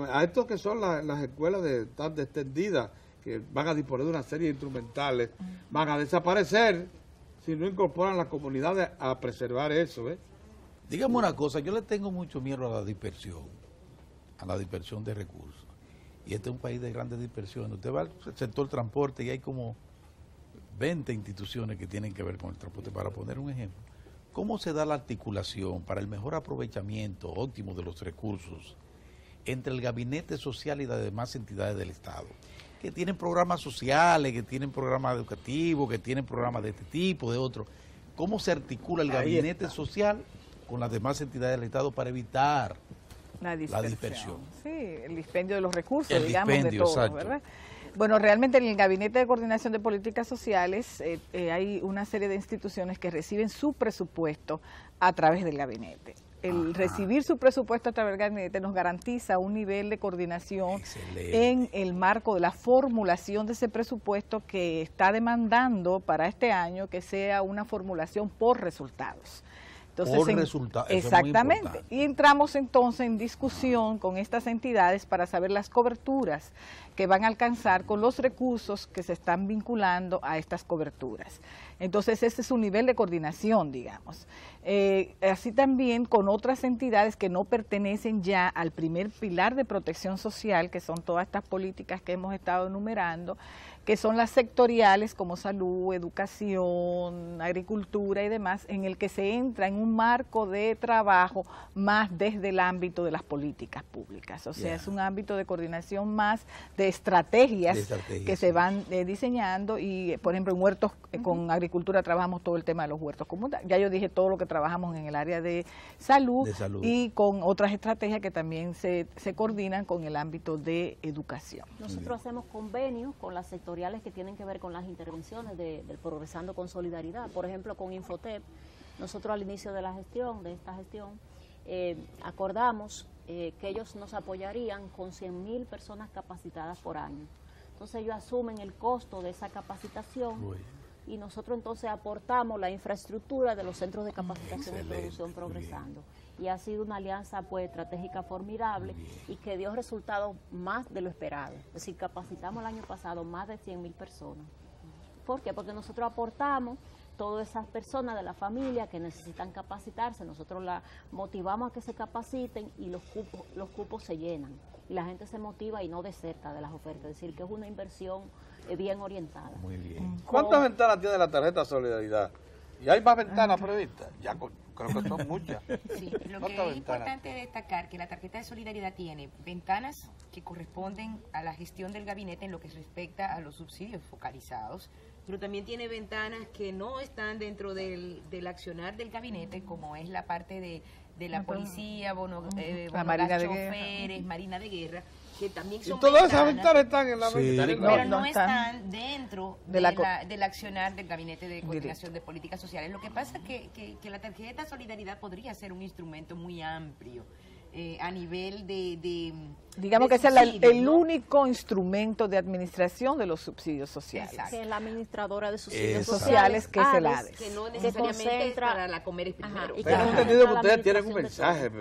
a estos que son las escuelas de tan extendidas, que van a disponer de una serie de instrumentales, van a desaparecer si no incorporan las comunidades a preservar eso. Dígame una cosa, yo le tengo mucho miedo a la dispersión de recursos. Y este es un país de grandes dispersiones. Usted va al sector transporte y hay como 20 instituciones que tienen que ver con el transporte. Para poner un ejemplo, ¿cómo se da la articulación para el mejor aprovechamiento óptimo de los recursos entre el gabinete social y las demás entidades del Estado, que tienen programas sociales, que tienen programas educativos, que tienen programas de este tipo, de otro? ¿Cómo se articula el gabinete social con las demás entidades del Estado para evitar la dispersión? Sí, el dispendio de los recursos, El digamos, dispendio, de todo, exacto. ¿verdad? Bueno, realmente en el Gabinete de Coordinación de Políticas Sociales hay una serie de instituciones que reciben su presupuesto a través del gabinete. El recibir su presupuesto a través del gabinete nos garantiza un nivel de coordinación en el marco de la formulación de ese presupuesto, que está demandando para este año que sea una formulación por resultados. Entonces, por resultados. Exactamente. Y entramos entonces en discusión con estas entidades para saber las coberturas que van a alcanzar con los recursos que se están vinculando a estas coberturas. Entonces, ese es un nivel de coordinación, digamos. Así también con otras entidades que no pertenecen ya al primer pilar de protección social, que son todas estas políticas que hemos estado enumerando, que son las sectoriales como salud, educación, agricultura y demás, en el que se entra en un marco de trabajo más desde el ámbito de las políticas públicas. O sea, es un ámbito de coordinación más de estrategias que se van diseñando. Y, por ejemplo, en huertos, con agricultura trabajamos todo el tema de los huertos comunitarios. Ya yo dije todo lo que trabajamos en el área de salud, y con otras estrategias que también se coordinan con el ámbito de educación. Nosotros hacemos convenios con las sectoriales que tienen que ver con las intervenciones del Progresando con Solidaridad. Por ejemplo, con Infotep, nosotros al inicio de esta gestión, acordamos que ellos nos apoyarían con 100.000 personas capacitadas por año. Entonces ellos asumen el costo de esa capacitación y nosotros entonces aportamos la infraestructura de los centros de capacitación y producción Progresando. Y ha sido una alianza pues estratégica formidable y que dio resultados más de lo esperado. Es decir, capacitamos el año pasado más de 100.000 personas. ¿Por qué? Porque nosotros aportamos todas esas personas de la familia que necesitan capacitarse, nosotros la motivamos a que se capaciten y los cupos se llenan. Y la gente se motiva y no deserta de las ofertas. Es decir, que es una inversión bien orientada. Muy bien. ¿Cuántas ventanas tiene la tarjeta Solidaridad? ¿Y hay más ventanas previstas? Ya creo que son muchas. Sí, lo que es importante destacar que la tarjeta de solidaridad tiene ventanas que corresponden a la gestión del gabinete en lo que respecta a los subsidios focalizados, pero también tiene ventanas que no están dentro del accionar del gabinete, como es la parte de la policía, bono choferes, marina de guerra, que también son todas esas ventanas están en la pero no están dentro del accionar del Gabinete de Coordinación de Políticas Sociales. Lo que pasa es que la tarjeta Solidaridad podría ser un instrumento muy amplio a nivel digamos que subsidio, es el único instrumento de administración de los subsidios sociales. Que es la administradora de subsidios sociales, que es el ADES. Que no necesariamente es para la Comer Primero. Tengo entendido que ustedes tienen un mensaje.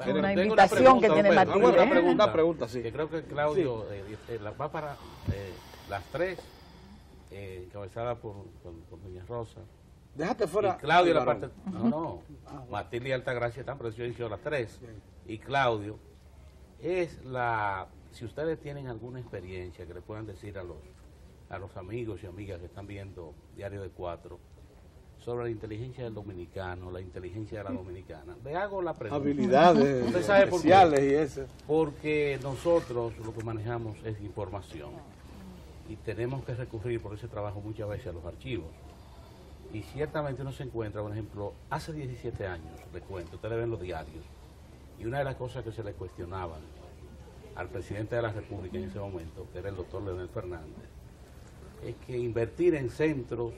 Una invitación que tiene Martín. Una pregunta, sí. Que creo que Claudio va para las 3, encabezada por doña Rosa. Déjate fuera. Y Claudio la parte... No. Matilde y Altagracia están, pero yo inicio a las 3. Y Claudio es si ustedes tienen alguna experiencia que le puedan decir a los amigos y amigas que están viendo Diario de 4 sobre la inteligencia del dominicano, la inteligencia de la dominicana. Le hago la pregunta. Habilidades ¿Usted sabe especiales y eso. Porque nosotros lo que manejamos es información y tenemos que recurrir por ese trabajo muchas veces a los archivos. Y ciertamente uno se encuentra, por ejemplo, hace 17 años, le cuento, ustedes ven los diarios, y una de las cosas que se le cuestionaban al presidente de la República en ese momento, que era el doctor Leonel Fernández, es que invertir en centros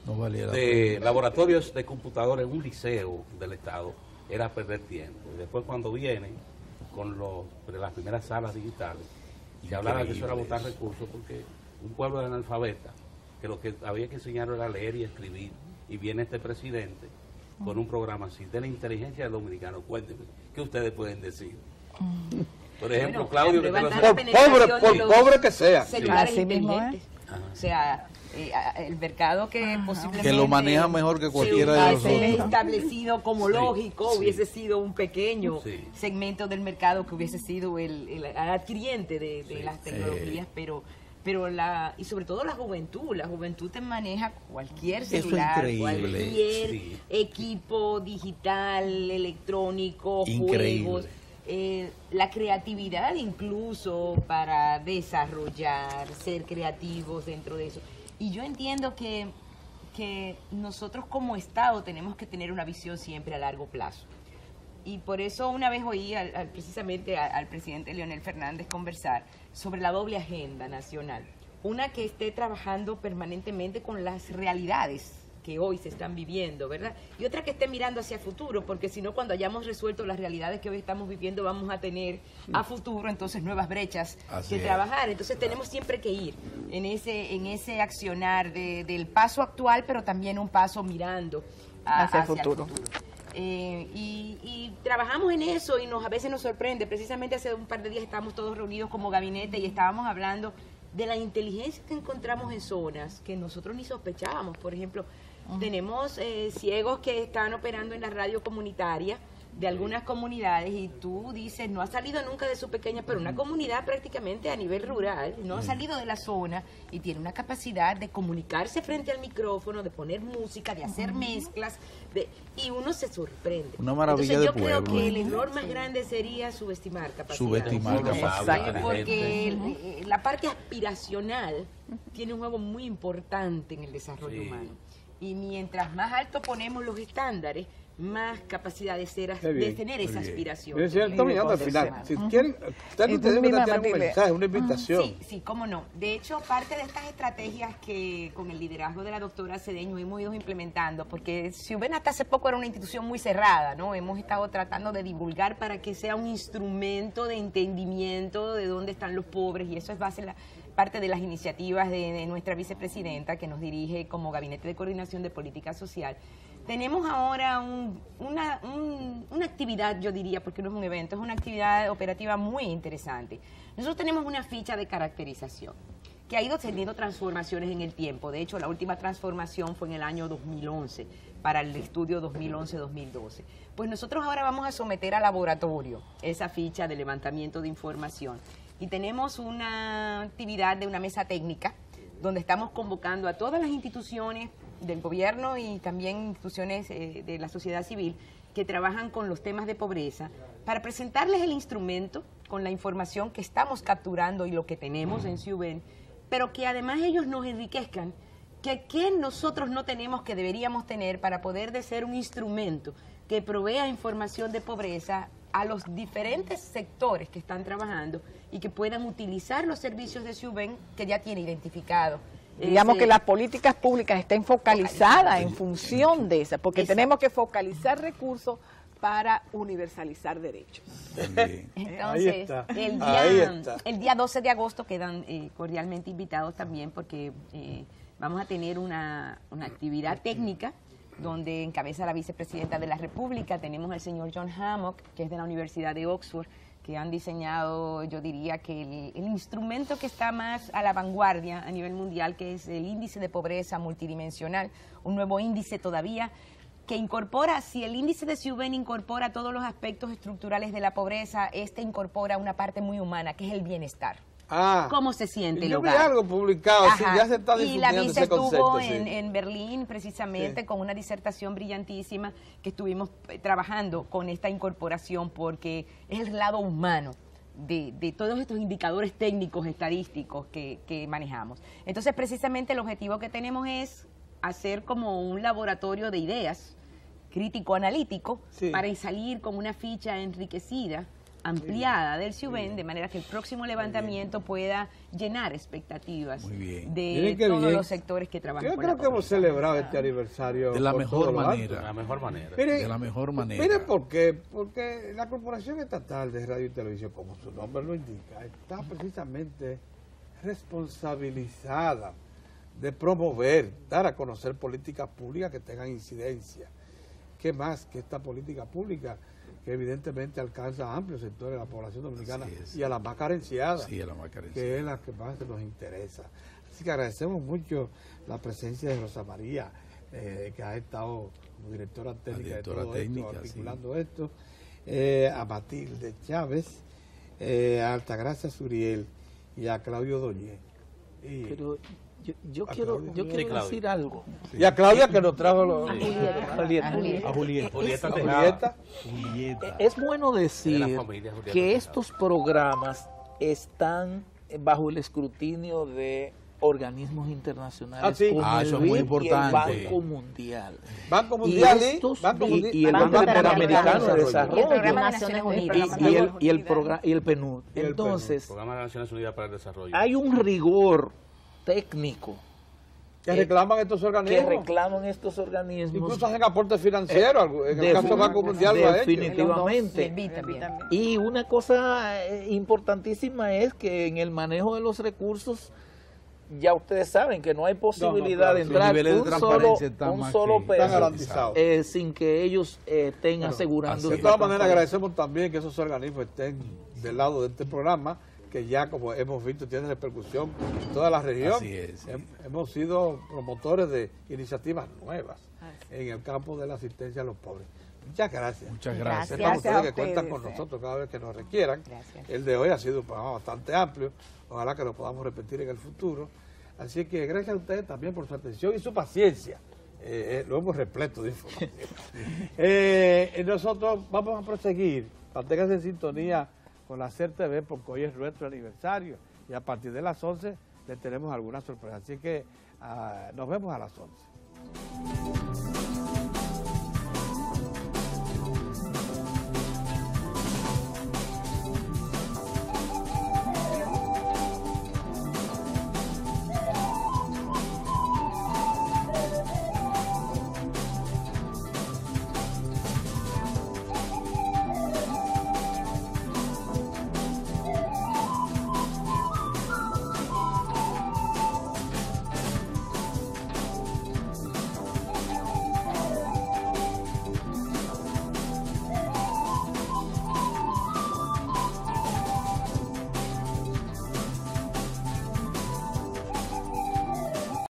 de laboratorios de computadores en un liceo del Estado era perder tiempo. Y después cuando vienen con las primeras salas digitales, se hablaba que eso era botar recursos, porque un pueblo de analfabeta, que lo que había que enseñar era leer y escribir, y viene este presidente con un programa así, de la inteligencia del dominicano? Cuéntenme, ¿qué ustedes pueden decir? Por ejemplo, Claudio, que pobre que sea. Celulares Así mismo inteligentes. O sea, el mercado que posiblemente... Que lo maneja mejor que cualquiera de los hubiese otros. establecido como lógico, sí. hubiese sido un pequeño Sí. segmento del mercado que hubiese sido el adquiriente de las tecnologías, pero y sobre todo la juventud te maneja cualquier Eso es celular, increíble. cualquier Sí. equipo digital, electrónico, Increíble. juegos, la creatividad incluso para desarrollar, ser creativos dentro de eso. Y yo entiendo que nosotros como Estado tenemos que tener una visión siempre a largo plazo. Y por eso una vez oí precisamente al presidente Leonel Fernández conversar sobre la doble agenda nacional. Una que esté trabajando permanentemente con las realidades que hoy se están viviendo, ¿verdad? Y otra que esté mirando hacia el futuro, porque si no, cuando hayamos resuelto las realidades que hoy estamos viviendo, vamos a tener a futuro entonces nuevas brechas que trabajar. Entonces tenemos siempre que ir en ese accionar del paso actual, pero también un paso mirando hacia el futuro. Y trabajamos en eso y a veces nos sorprende. Precisamente hace un par de días estábamos todos reunidos como gabinete y estábamos hablando de la inteligencia que encontramos en zonas que nosotros ni sospechábamos. Por ejemplo, tenemos ciegos que están operando en la radio comunitaria de algunas comunidades y tú dices, no ha salido nunca de su pequeña, pero una comunidad prácticamente a nivel rural, no ha salido de la zona y tiene una capacidad de comunicarse frente al micrófono, de poner música, de hacer mezclas, y uno se sorprende. Una maravilla. Entonces, de yo creo pueblo. que el error más grande sería subestimar capacidades. Subestimar capacidades. Porque la parte aspiracional tiene un juego muy importante en el desarrollo humano. Y mientras más alto ponemos los estándares, más capacidad de tener esa aspiración. Estamos llegando al final. Si quieren, ustedes tienen un mensaje, una invitación. Sí, cómo no. De hecho, parte de estas estrategias que con el liderazgo de la doctora Cedeño hemos ido implementando, porque SIUBEN hasta hace poco era una institución muy cerrada, ¿no? Hemos estado tratando de divulgar para que sea un instrumento de entendimiento de dónde están los pobres, y eso es parte de las iniciativas de nuestra vicepresidenta, que nos dirige como Gabinete de Coordinación de Política Social. Tenemos ahora una actividad, yo diría, porque no es un evento, es una actividad operativa muy interesante. Nosotros tenemos una ficha de caracterización que ha ido teniendo transformaciones en el tiempo. De hecho, la última transformación fue en el año 2011, para el estudio 2011-2012. Pues nosotros ahora vamos a someter a laboratorio esa ficha de levantamiento de información. Y tenemos una actividad de una mesa técnica donde estamos convocando a todas las instituciones del gobierno y también instituciones de la sociedad civil que trabajan con los temas de pobreza para presentarles el instrumento con la información que estamos capturando y lo que tenemos en SIUBEN, pero que además ellos nos enriquezcan, que nosotros no tenemos, que deberíamos tener para poder ser un instrumento que provea información de pobreza a los diferentes sectores que están trabajando y que puedan utilizar los servicios de SIUBEN que ya tiene identificado. Digamos que las políticas públicas estén focalizadas en función de esa, porque tenemos que focalizar recursos para universalizar derechos. Entonces, el día 12 de agosto quedan cordialmente invitados también, porque vamos a tener una actividad técnica donde encabeza la vicepresidenta de la República. Tenemos al señor John Hammock, que es de la Universidad de Oxford, que han diseñado, yo diría que el instrumento que está más a la vanguardia a nivel mundial, que es el índice de pobreza multidimensional, un nuevo índice todavía que incorpora, si el índice de SIUBEN incorpora todos los aspectos estructurales de la pobreza, este incorpora una parte muy humana, que es el bienestar. ¿Cómo se siente el yo hogar? Vi algo publicado, sí, ya se está y la difundiendo vice ese concepto. estuvo en Berlín precisamente con una disertación brillantísima que estuvimos trabajando con esta incorporación, porque es el lado humano de todos estos indicadores técnicos, estadísticos que manejamos. Entonces, precisamente el objetivo que tenemos es hacer como un laboratorio de ideas crítico-analítico para salir con una ficha enriquecida, ampliada del SIUBEN, de manera que el próximo levantamiento pueda llenar expectativas de todos los sectores que trabajan. Yo creo que hemos celebrado este aniversario de la mejor manera. De la mejor manera. De la mejor manera. Mire por qué, porque la Corporación Estatal de Radio y Televisión, como su nombre lo indica, está precisamente responsabilizada de promover, dar a conocer políticas públicas que tengan incidencia, qué más que esta política pública que evidentemente alcanza a amplios sectores de la población dominicana y a las más carenciadas, sí, a las más carenciadas, que es la que más nos interesa. Así que agradecemos mucho la presencia de Rosa María, que ha estado como directora técnica de todo esto, articulando esto, a Matilde Chávez, a Altagracia Suriel y a Claudio Doñé. Pero yo quiero decir algo. Sí. Y a Claudia, que nos trajo Julieta. Es bueno decir que estos programas están bajo el escrutinio de organismos internacionales como eso es muy importante. el Banco Mundial. Banco Mundial y el Banco Interamericano de Desarrollo. Y el Programa de Naciones Unidas. Y el PNUD. Entonces, Programa de Naciones Unidas para el Desarrollo. hay un rigor técnico que reclaman estos organismos. Incluso hacen aportes financieros, en el caso del Banco Mundial lo ha hecho. Definitivamente. Y una cosa importantísima es que en el manejo de los recursos, ya ustedes saben que no hay posibilidad de entrar un solo peso sin que ellos estén asegurando. De todas maneras, agradecemos también que esos organismos estén del lado de este programa, que ya, como hemos visto, tiene repercusión en toda la región. Así es. Hemos sido promotores de iniciativas nuevas en el campo de la asistencia a los pobres. Muchas gracias. Muchas gracias. Sepan ustedes que cuentan con nosotros cada vez que nos requieran. El de hoy ha sido un programa bastante amplio. Ojalá que lo podamos repetir en el futuro. Así que gracias a ustedes también por su atención y su paciencia. Lo hemos repleto de información. Nosotros vamos a proseguir. Manténganse en sintonía con la SER TV, porque hoy es nuestro aniversario y a partir de las 11 le tenemos alguna sorpresa. Así que nos vemos a las 11.